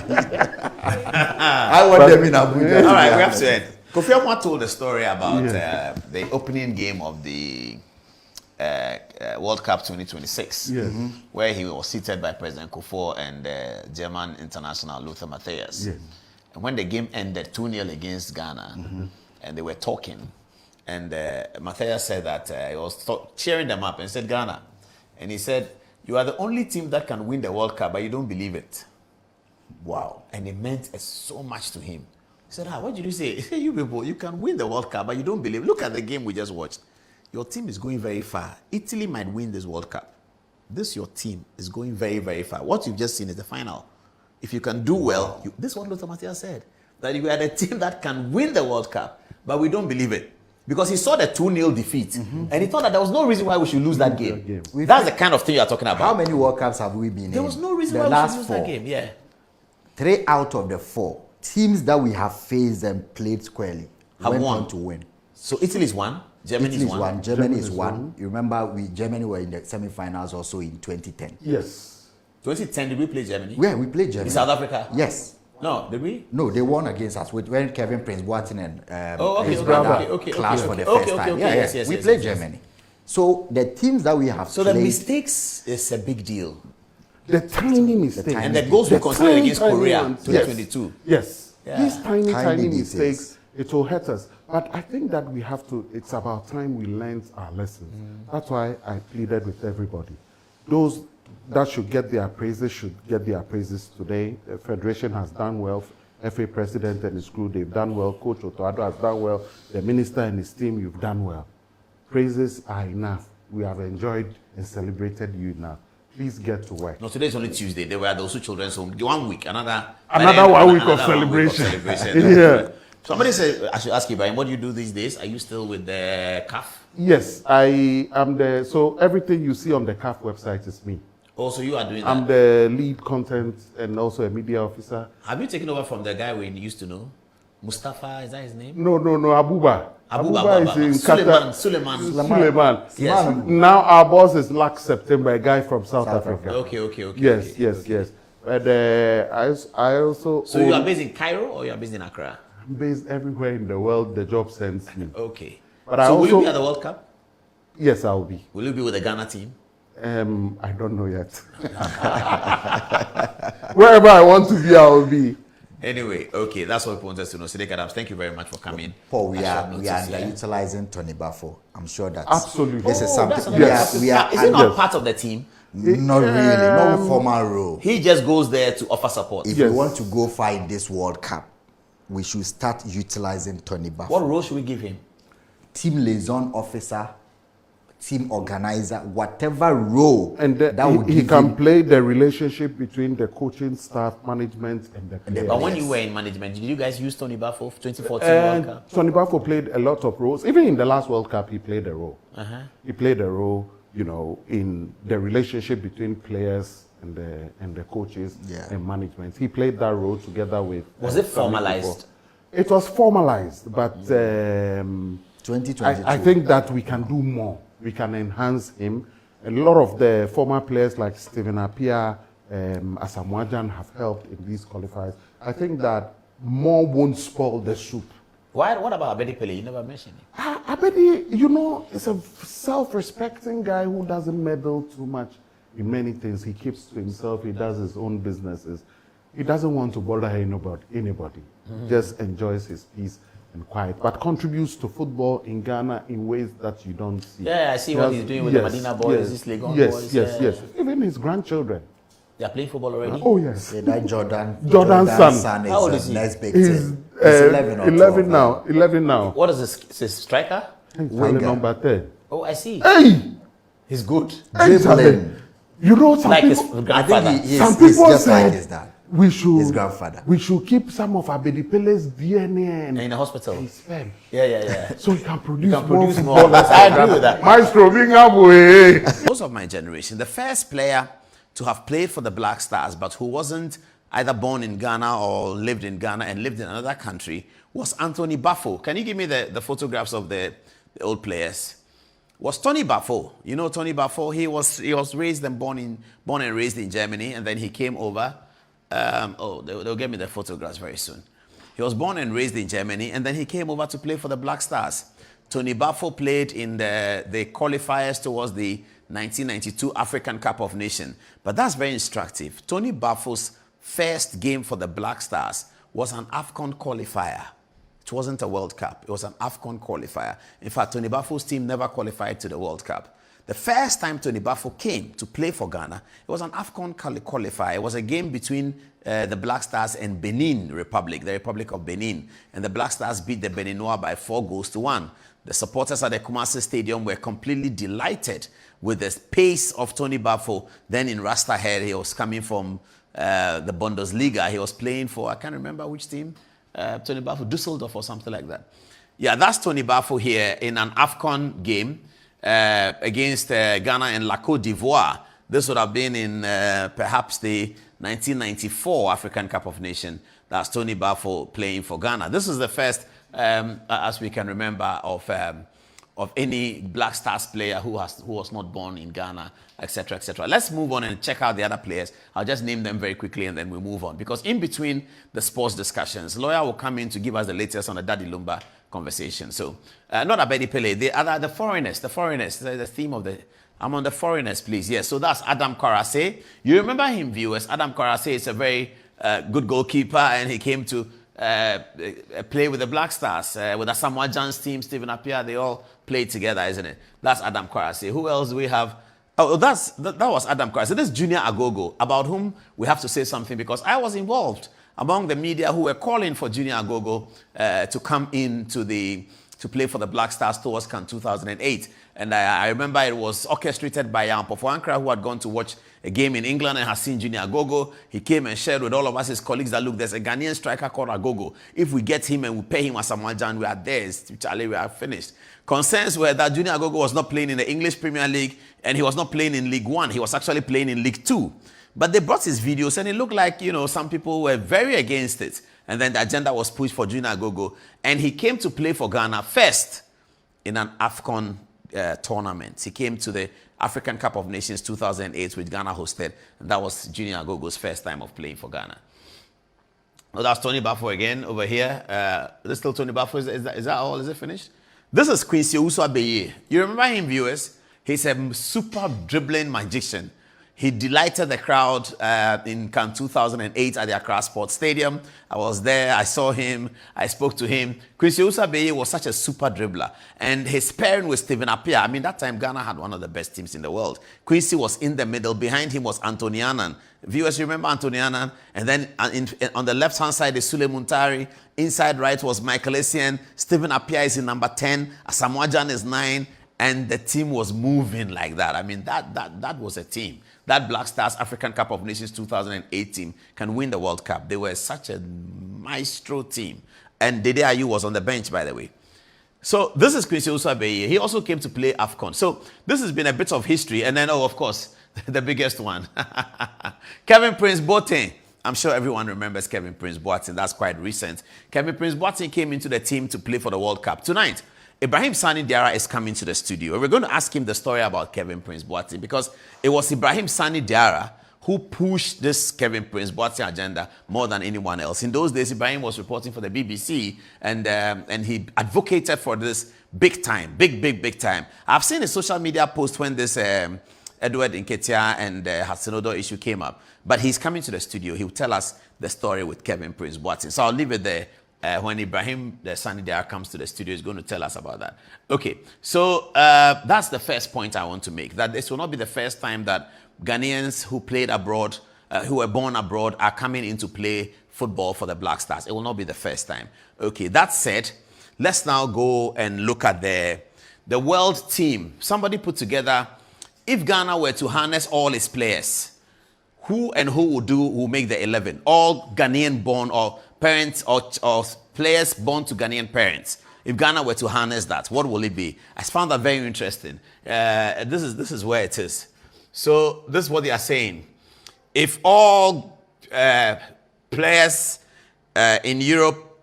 I want them in Abuja. All right, we have to end. Kofi Amwa told a story about the opening game of the World Cup 2026, Yes. where he was seated by President Kufuor and German international Lothar Matthäus. Yes. And when the game ended 2-0 against Ghana, and they were talking, and Matthäus said that he was cheering them up and said, Ghana. And he said, you are the only team that can win the World Cup, but you don't believe it. Wow. And it meant so much to him. He said, what did you say? He said, you people, you can win the World Cup, but you don't believe. Look at the game we just watched. Your team is going very far. Italy might win this World Cup. Your team is going very, very far. What you've just seen is the final. If you can do well, this is what Lothar Matthäus said, that you are the team that can win the World Cup, but we don't believe it. Because he saw the 2-0 defeat, and he thought that there was no reason why we should lose that game. That's the kind of thing you are talking about. How many World Cups have we been in? There was no reason The why we last should lose 4. that game. Yeah. 3 out of the 4 teams that we have faced and played squarely Have went won. on to win. So Italy is one. Germany Italy is one. Germany is one. You remember Germany were in the semi-finals also in 2010. Yes. 2010, did we play Germany? Yeah, we played Germany. In South Africa? Yes. No, did we? No, they won against us when Kevin Prince Boateng and his okay, brother okay, clashed okay, for the okay, first okay, time. okay, Yeah, yes, yeah. yes, We yes, played yes. Germany. So the teams that we have So played, the mistakes is a big deal. The tiny mistakes. tiny And the goals we The conceded tiny, against tiny Korea ones. 2022. Yes. Yeah. These tiny Tiny mistakes, details. it will hurt us. But I think that we have to, it's about time we learned our lessons. That's why I pleaded with everybody. Those that should get their praises should get their praises today. The Federation has done well. FA President and his crew, they've done well. Coach Otoado has done well. The Minister and his team, you've done well. Praises are enough. We have enjoyed and celebrated you enough. Please get to work. No, today is only Tuesday. They were at the Osu Children's Home. 1 week, another 1 week of another 1 week celebration. Yeah. Somebody said, I should ask you, Brian, what do you do these days? Are you still with the CAF? Yes, I am so everything you see on the CAF website is me. Oh, so you are doing that. I'm the lead content and also a media officer. Have you taken over from the guy we used to know? Mustafa, is that his name? No, Abuba. Abuba is in Suleiman. Qatar. Suleiman. Suleiman. Yes. Now our boss is last September, a guy from South Africa. Okay. Yes. But I also So you are based in Cairo or you are based in Accra? I'm based everywhere in the world. The job sends me. Okay. But I So will also, you be at the World Cup? yes, I'll be. Will you be with the Ghana team? I don't know yet. Wherever I want to be, I will be. Anyway, okay, that's what we wanted to know. Sidek Adams, thank you very much for coming. Paul, we are notice, yeah. underutilizing Tony Buffo. I'm sure that Absolutely. this is Oh, that's something another- we are Is he not yes. part of the team? not really, no formal role. He just goes there to offer support. If Yes. we want to go far in this World Cup, we should start utilizing Tony Buffo. What role should we give him? Team liaison officer, team organizer, whatever role And that would he give can him. play the relationship between the coaching staff, management, and the players. But when you were in management, did you guys use Tony Buffo for 2014 World And Cup? Tony Buffo played a lot of roles. Even in the last World Cup, he played a role. He played a role, you know, in the relationship between players and the coaches Yeah. and management. He played that role together with. Was it Sannie formalized? before. It was formalized, but 2022. I think that we can do more. We can enhance him. A lot of the former players like Stephen Appiah, Asamoah have helped in these qualifiers. I think that more won't spoil the soup. Why? What about Abedi Pele? You never mentioned him. Abedi, you know, is a self-respecting guy who doesn't meddle too much in many things. He keeps to himself. He does his own businesses. He doesn't want to bother anybody. Just enjoys his peace and quiet, but contributes to football in Ghana in ways that you don't see. Yeah, I see what he's doing with the Medina boys, these Legon boys. Yes. Even his grandchildren. They're playing football already. Oh, yes. Yeah, that Jordan's son. How old is is the he? next big He's thing. He's 11 or 12 now. 11 now. What is this? Is this striker? He's Winger. number 10. Oh, I see. Hey! He's good. Dribbling. You know, some Like his people, I grandfather. think he's some people just like said his dad. we should, his grandfather. we should keep some of Abedi Pele's DNA in and the hospital. his sperm, Yeah. so he can produce, produce more. footballers. I agree with that. Maestro Bingabwe. Most of my generation, the first player to have played for the Black Stars, but who wasn't either born in Ghana or lived in Ghana and lived in another country, was Anthony Buffo. Can you give me the photographs of the old players? Was Tony Buffo. You know Tony Buffo? He was raised and born and raised in Germany, and then he came over. They'll get me the photographs very soon. He was born and raised in Germany, and then he came over to play for the Black Stars. Tony Buffo played in the qualifiers towards the 1992 African Cup of Nations. But that's very instructive. Tony Buffo's first game for the Black Stars was an AFCON qualifier. It wasn't a World Cup. It was an AFCON qualifier. In fact, Tony Buffo's team never qualified to the World Cup. The first time Tony Buffo came to play for Ghana, it was an AFCON qualifier. It was a game between the Black Stars and Benin Republic, the Republic of Benin. And the Black Stars beat the Beninois by 4-1. The supporters at the Kumasi Stadium were completely delighted with the pace of Tony Buffo. Then in Rasta Head, he was coming from the Bundesliga. He was playing for, I can't remember which team, Tony Buffo, Dusseldorf or something like that. Yeah, that's Tony Buffo here in an AFCON game against Ghana and La Côte d'Ivoire. This would have been in perhaps the 1994 African Cup of Nations. That's Tony Buffo playing for Ghana. This is the first, as we can remember, of any Black Stars player who was not born in Ghana, etc., etc. Let's move on and check out the other players. I'll just name them very quickly and then we move on. Because in between the sports discussions, Lawyer will come in to give us the latest on the Daddy Lumba conversation. So, not Abedi Pele, the foreigners, the theme of the... I'm on the foreigners, please. Yes, so that's Adam Kwarase. You remember him, viewers. Adam Kwarase is a very good goalkeeper, and he came to play with the Black Stars, with Asamoah Gyan's team, Stephen Appiah. They all played together, isn't it? That's Adam Kwarase. Who else do we have? Oh, that was Adam Kwarase. This is Junior Agogo, about whom we have to say something because I was involved among the media who were calling for Junior Agogo to come in to play for the Black Stars towards CAN 2008. And I remember it was orchestrated by Pofo Ankara, who had gone to watch a game in England and has seen Junior Agogo. He came and shared with all of us, his colleagues, that look, there's a Ghanaian striker called Agogo. If we get him and we pay him Asamoah Gyan, we are there. Charlie, we are finished. Concerns were that Junior Agogo was not playing in the English Premier League and he was not playing in League One. He was actually playing in League Two. But they brought his videos and it looked like, some people were very against it. And then the agenda was pushed for Junior Agogo. And he came to play for Ghana first in an AFCON tournament. He came to the African Cup of Nations 2008, which Ghana hosted. And that was Junior Agogo's first time of playing for Ghana. Well, that's Tony Buffo again over here. Is this still Tony Buffo? Is that all? Is it finished? This is Quincy Owusu-Abeye. You remember him, viewers? He's a super dribbling magician. He delighted the crowd in Cannes 2008 at the Accra Sports Stadium. I was there. I saw him. I spoke to him. Quincy Owusu-Abeye was such a super dribbler. And his pairing with Stephen Appiah. I mean, that time Ghana had one of the best teams in the world. Quincy was in the middle. Behind him was Anthony Annan. Viewers, you remember Anthony Annan? And then on the left-hand side is Sule Muntari. Inside right was Michael Essien. Stephen Appiah is in number 10. Asamoah Gyan is 9. And the team was moving like that. I mean, that was a team. That Black Stars African Cup of Nations 2008 team can win the World Cup. They were such a maestro team. And Dede Ayew was on the bench, by the way. So this is Quincy Owusu-Abeye. He also came to play AFCON. So this has been a bit of history. And then, of course, the biggest one. Kevin Prince Boateng. I'm sure everyone remembers Kevin Prince Boateng. That's quite recent. Kevin Prince Boateng came into the team to play for the World Cup. Tonight, Ibrahim Sannie Daara is coming to the studio. We're going to ask him the story about Kevin Prince Boateng because it was Ibrahim Sannie Daara who pushed this Kevin Prince Boateng agenda more than anyone else. In those days, Ibrahim was reporting for the BBC and he advocated for this big time, big time. I've seen a social media post when this Edward Nketia and Odoi issue came up. But he's coming to the studio. He'll tell us the story with Kevin Prince Boateng. So I'll leave it there. When Ibrahim Sannie Daara comes to the studio, he's going to tell us about that. Okay, so that's the first point I want to make, that this will not be the first time that Ghanaians who played abroad, who were born abroad, are coming in to play football for the Black Stars. It will not be the first time. Okay, that said, let's now go and look at the world team. Somebody put together, if Ghana were to harness all its players, who will make the 11? All Ghanaian born or parents or players born to Ghanaian parents. If Ghana were to harness that, what will it be? I found that very interesting. This is where it is. So this is what they are saying. If all players in Europe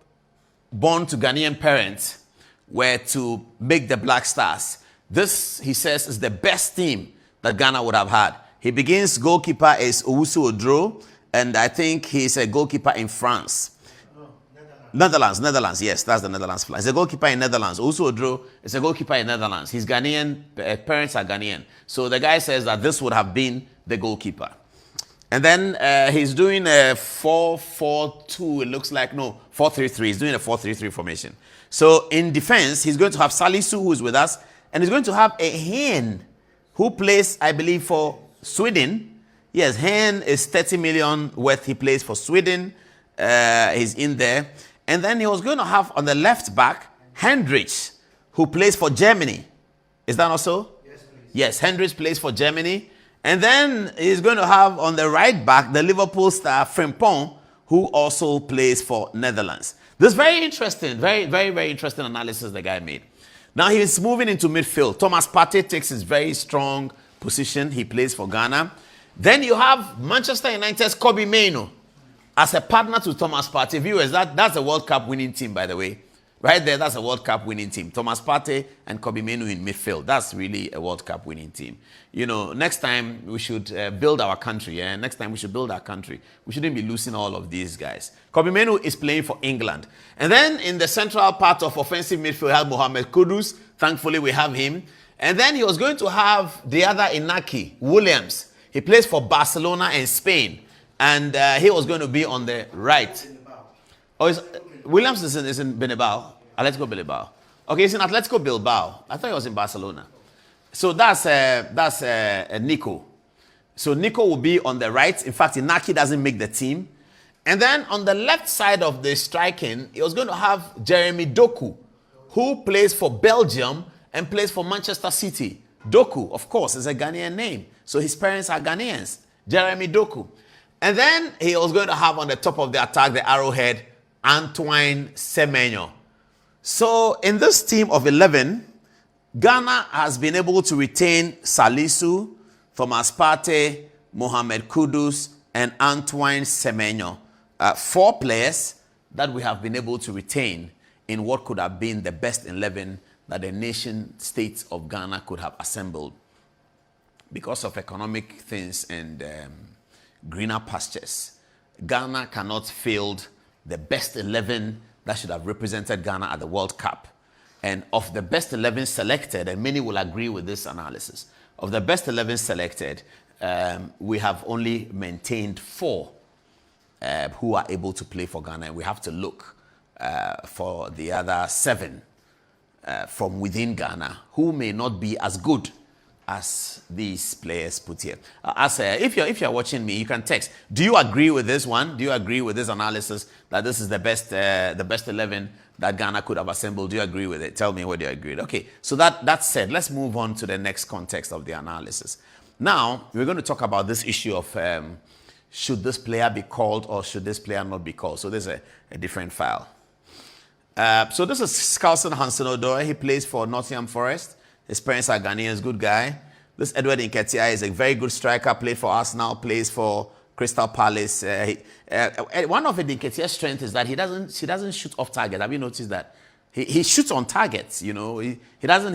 born to Ghanaian parents were to make the Black Stars, this, he says, is the best team that Ghana would have had. He begins, goalkeeper is Owusu Odro, and I think he's a goalkeeper in France. Netherlands, yes, that's the Netherlands flag. He's a goalkeeper in Netherlands. Owusu Odro is a goalkeeper in Netherlands. He's Ghanaian, parents are Ghanaian. So the guy says that this would have been the goalkeeper. And then he's doing a 4-4-2, it looks like, no, 4-3-3. He's doing a 4-3-3 formation. So in defense, he's going to have Salisu, who is with us, and he's going to have a Hen, who plays, I believe, for Sweden. Yes, Hen is 30 million worth. He plays for Sweden. He's in there. And then he was going to have on the left back, Hendricks, who plays for Germany. Is that also? Yes, please. Yes, Hendricks plays for Germany. And then he's going to have on the right back, the Liverpool star, Frimpong, who also plays for Netherlands. This is very interesting, very interesting analysis the guy made. Now he's moving into midfield. Thomas Partey takes his very strong position. He plays for Ghana. Then you have Manchester United's Kobbie Mainoo as a partner to Thomas Partey. Viewers, that's a World Cup winning team, by the way. Right there, that's a World Cup winning team. Thomas Partey and Kobbie Mainoo in midfield. That's really a World Cup winning team. You know, next time we should build our country. Yeah? Next time we should build our country. We shouldn't be losing all of these guys. Kobbie Mainoo is playing for England. And then in the central part of offensive midfield, we have Mohamed Kudus. Thankfully, we have him. And then he was going to have the other Inaki, Williams. He plays for Barcelona and Spain. And he was going to be on the right. Oh, Williams is in Bilbao. Atletico Bilbao. Okay, he's in Atletico Bilbao. I thought he was in Barcelona. So that's Nico. So Nico will be on the right. In fact, Inaki doesn't make the team. And then on the left side of the striking, he was going to have Jeremy Doku, who plays for Belgium and plays for Manchester City. Doku, of course, is a Ghanaian name. So his parents are Ghanaians. Jeremy Doku. And then he was going to have on the top of the attack, the arrowhead, Antoine Semenyo. So in this team of 11, Ghana has been able to retain Salisu, Thomas Partey, Mohamed Kudus, and Antoine Semenyo. 4 players that we have been able to retain in what could have been the best 11 that the nation states of Ghana could have assembled because of economic things and greener pastures. Ghana cannot field the best 11 that should have represented Ghana at the World Cup. And of the best 11 selected, and many will agree with this analysis, of the best 11 selected, we have only maintained 4 who are able to play for Ghana. And we have to look for the other 7 from within Ghana who may not be as good as these players put here. If you're watching me, you can text. Do you agree with this one? Do you agree with this analysis that this is the best 11 that Ghana could have assembled? Do you agree with it? Tell me whether you agree with it. Okay, so that said, let's move on to the next context of the analysis. Now, we're going to talk about this issue of should this player be called or should this player not be called? So there's a different file. So this is Carlson Hansen-Odoi. He plays for Nottingham Forest. His parents are Ghanaians, good guy. This Edward Nketia is a very good striker, played for Arsenal, plays for Crystal Palace. One of Nketia's strengths is that he doesn't shoot off target. Have you noticed that? He shoots on targets, you know. He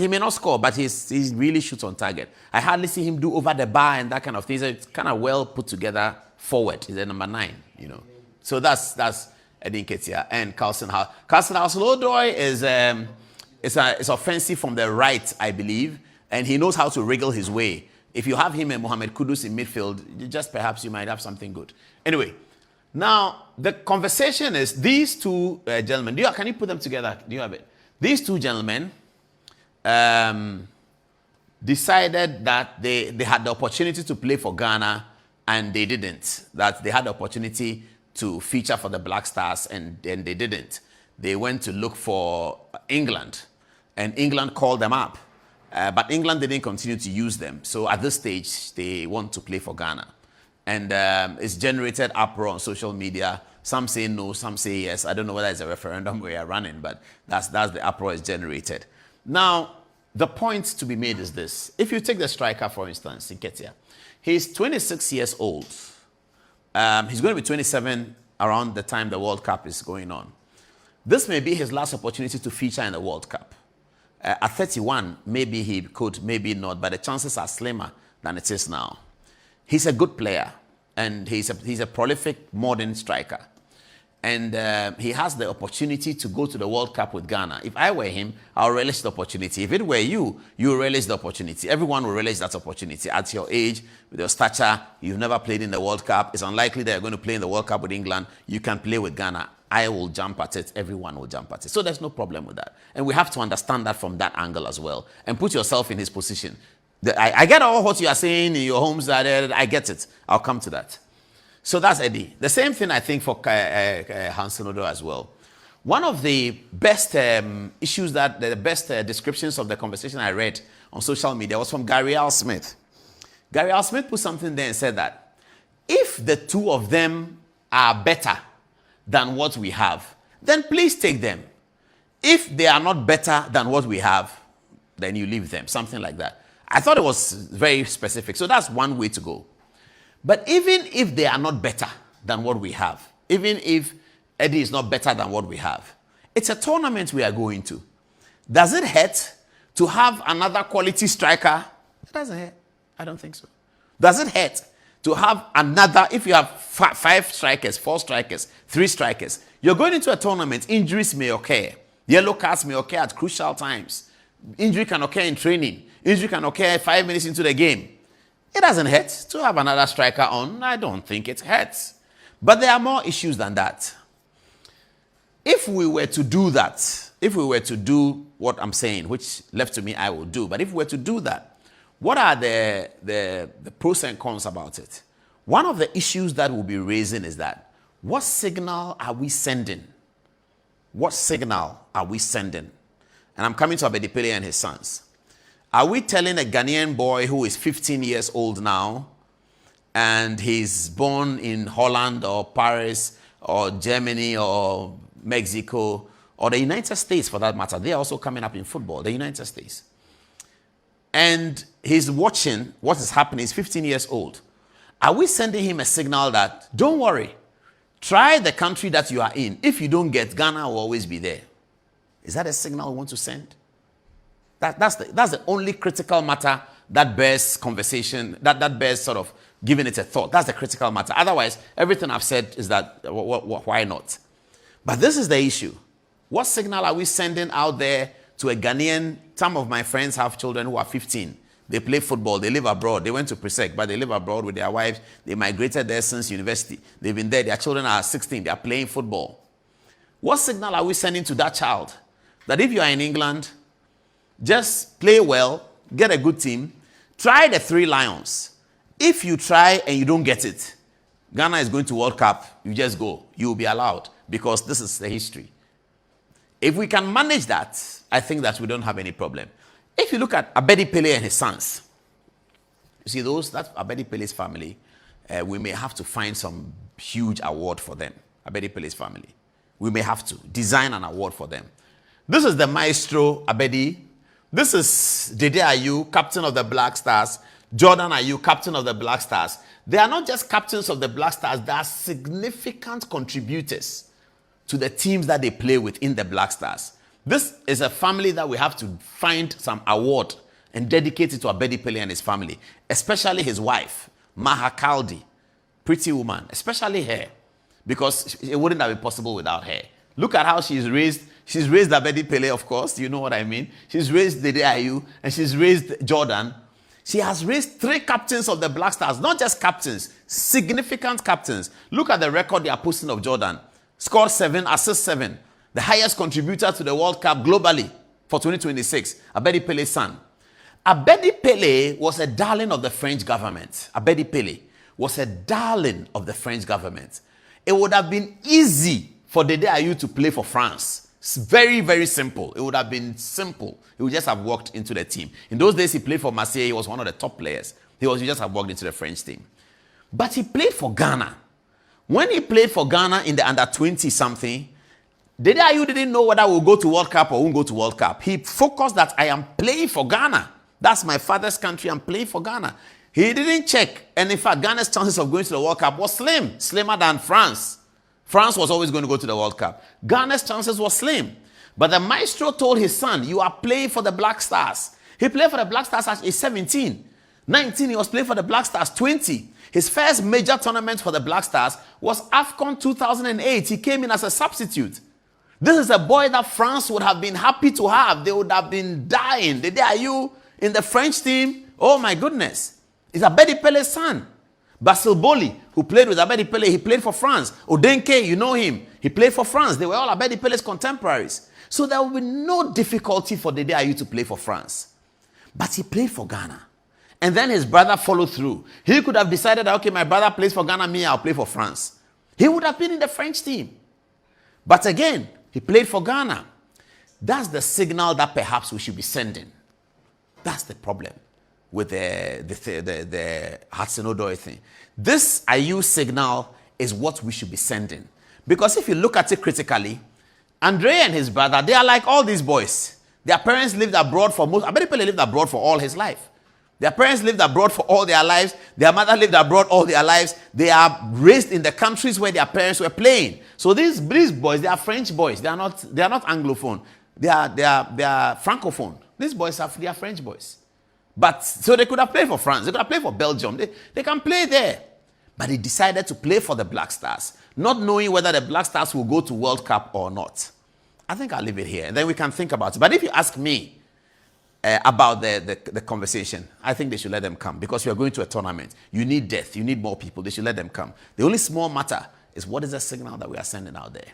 may not score, but he really shoots on target. I hardly see him do over the bar and that kind of thing. He's a kind of well put together forward. He's a number 9, you know. So that's Eddie Nketia and Carlson Hansen-Odoi is offensive from the right, I believe, and he knows how to wriggle his way. If you have him and Mohamed Kudus in midfield, perhaps you might have something good. Anyway, now the conversation is these 2 gentlemen. Can you put them together? Do you have it? These 2 gentlemen decided that they had the opportunity to play for Ghana and they didn't. That they had the opportunity to feature for the Black Stars and they didn't. They went to look for England and England called them up. But England didn't continue to use them. So at this stage, they want to play for Ghana. And it's generated uproar on social media. Some say no, some say yes. I don't know whether it's a referendum we are running, but that's the uproar is generated. Now, the point to be made is this. If you take the striker, for instance, Nketia, he's 26 years old. He's going to be 27 around the time the World Cup is going on. This may be his last opportunity to feature in the World Cup. At 31, maybe he could, maybe not, but the chances are slimmer than it is now. He's a good player, and he's a prolific modern striker. And he has the opportunity to go to the World Cup with Ghana. If I were him, I'll relish the opportunity. If it were you, you relish the opportunity. Everyone will relish that opportunity. At your age, with your stature, you've never played in the World Cup. It's unlikely that you're going to play in the World Cup with England. You can play with Ghana. I will jump at it. Everyone will jump at it. So there's no problem with that. And we have to understand that from that angle as well. And put yourself in his position. I get all what you are saying in your homes. I get it. I'll come to that. So that's Eddie. The same thing I think for Hansen-Odoi as well. One of the best issues the best descriptions of the conversation I read on social media was from Gary Al Smith. Gary Al Smith put something there and said that if the 2 of them are better than what we have, then please take them. If they are not better than what we have, then you leave them. Something like that. I thought it was very specific. So that's one way to go. But even if they are not better than what we have, even if Eddie is not better than what we have, it's a tournament we are going to. Does it hurt to have another quality striker? It doesn't hurt. I don't think so. Does it hurt to have another, if you have 5 strikers, 4 strikers, 3 strikers, you're going into a tournament, injuries may occur. Yellow cards may occur at crucial times. Injury can occur in training. Injury can occur 5 minutes into the game. It doesn't hurt to have another striker on. I don't think it hurts. But there are more issues than that. If we were to do that, if we were to do what I'm saying, which left to me I will do, but if we were to do that, what are the pros and cons about it? One of the issues that we'll be raising is that what signal are we sending? What signal are we sending? And I'm coming to Abedipele and his sons. Are we telling a Ghanaian boy who is 15 years old now and he's born in Holland or Paris or Germany or Mexico or the United States for that matter? They are also coming up in football, the United States. And he's watching what is happening. He's 15 years old. Are we sending him a signal that, don't worry, try the country that you are in. If you don't get, Ghana will always be there. Is that a signal we want to send? That's the only critical matter that bears conversation, that bears sort of giving it a thought. That's the critical matter. Otherwise, everything I've said is that, why not? But this is the issue. What signal are we sending out there to a Ghanaian. Some of my friends have children who are 15. They play football. They live abroad. They went to Presec, but they live abroad with their wives. They migrated there since university. They've been there. Their children are 16. They are playing football. What signal are we sending to that child? That if you are in England, just play well, get a good team, try the 3 Lions. If you try and you don't get it, Ghana is going to World Cup, you just go. You will be allowed because this is the history. If we can manage that, I think that we don't have any problem. If you look at Abedi Pele and his sons, you see that's Abedi Pele's family, we may have to find some huge award for them. Abedi Pele's family. We may have to design an award for them. This is the maestro Abedi. This is Dede Ayew, captain of the Black Stars. Jordan Ayew, captain of the Black Stars. They are not just captains of the Black Stars, they are significant contributors to the teams that they play with in the Black Stars. This is a family that we have to find some award and dedicate it to Abedi Pele and his family, especially his wife, Maha Kaldi, pretty woman, especially her, because it wouldn't have been possible without her. Look at how she's raised. She's raised Abedi Pele, of course, you know what I mean. She's raised Dede Ayew, and she's raised Jordan. She has raised 3 captains of the Black Stars, not just captains, significant captains. Look at the record they are posting of Jordan. Scored 7, assist 7. The highest contributor to the World Cup globally for 2026, Abedi Pele's son. Abedi Pele was a darling of the French government. Abedi Pele was a darling of the French government. It would have been easy for Dede Ayew to play for France. It's very, very simple. It would have been simple. He would just have walked into the team. In those days, he played for Marseille. He was one of the top players. He just have walked into the French team. But he played for Ghana. When he played for Ghana in the under 20 something, Dede Ayew didn't know whether we'll go to World Cup or won't go to World Cup. He focused that I am playing for Ghana. That's my father's country. I'm playing for Ghana. He didn't check. And in fact, Ghana's chances of going to the World Cup was slim. Slimmer than France. France was always going to go to the World Cup. Ghana's chances were slim. But the maestro told his son, you are playing for the Black Stars. He played for the Black Stars at age 17. 19, he was playing for the Black Stars. 20. His first major tournament for the Black Stars was AFCON 2008. He came in as a substitute. This is a boy that France would have been happy to have. They would have been dying. Dede Ayew in the French team. Oh my goodness. It's Abedi Pele's son. Basil Boli, who played with Abedi Pele, he played for France. Odenke, you know him. He played for France. They were all Abedi Pele's contemporaries. So there will be no difficulty for Dede Ayew to play for France. But he played for Ghana. And then his brother followed through. He could have decided that, okay, my brother plays for Ghana, me, I'll play for France. He would have been in the French team. But again, he played for Ghana. That's the signal that perhaps we should be sending. That's the problem with the Hudson Odoi thing. This Ayew signal is what we should be sending. Because if you look at it critically, Andre and his brother, they are like all these boys. Their parents lived abroad for most. Abedi Pele lived abroad for all his life. Their parents lived abroad for all their lives. Their mother lived abroad all their lives. They are raised in the countries where their parents were playing. So these boys, they are French boys. They are not Anglophone. They are Francophone. These boys they are French boys. But so they could have played for France. They could have played for Belgium. They can play there. But they decided to play for the Black Stars, not knowing whether the Black Stars will go to World Cup or not. I think I'll leave it here, and then we can think about it. But if you ask me about the conversation, I think they should let them come, because we are going to a tournament. You need depth. You need more people. They should let them come. The only small matter is what is the signal that we are sending out there.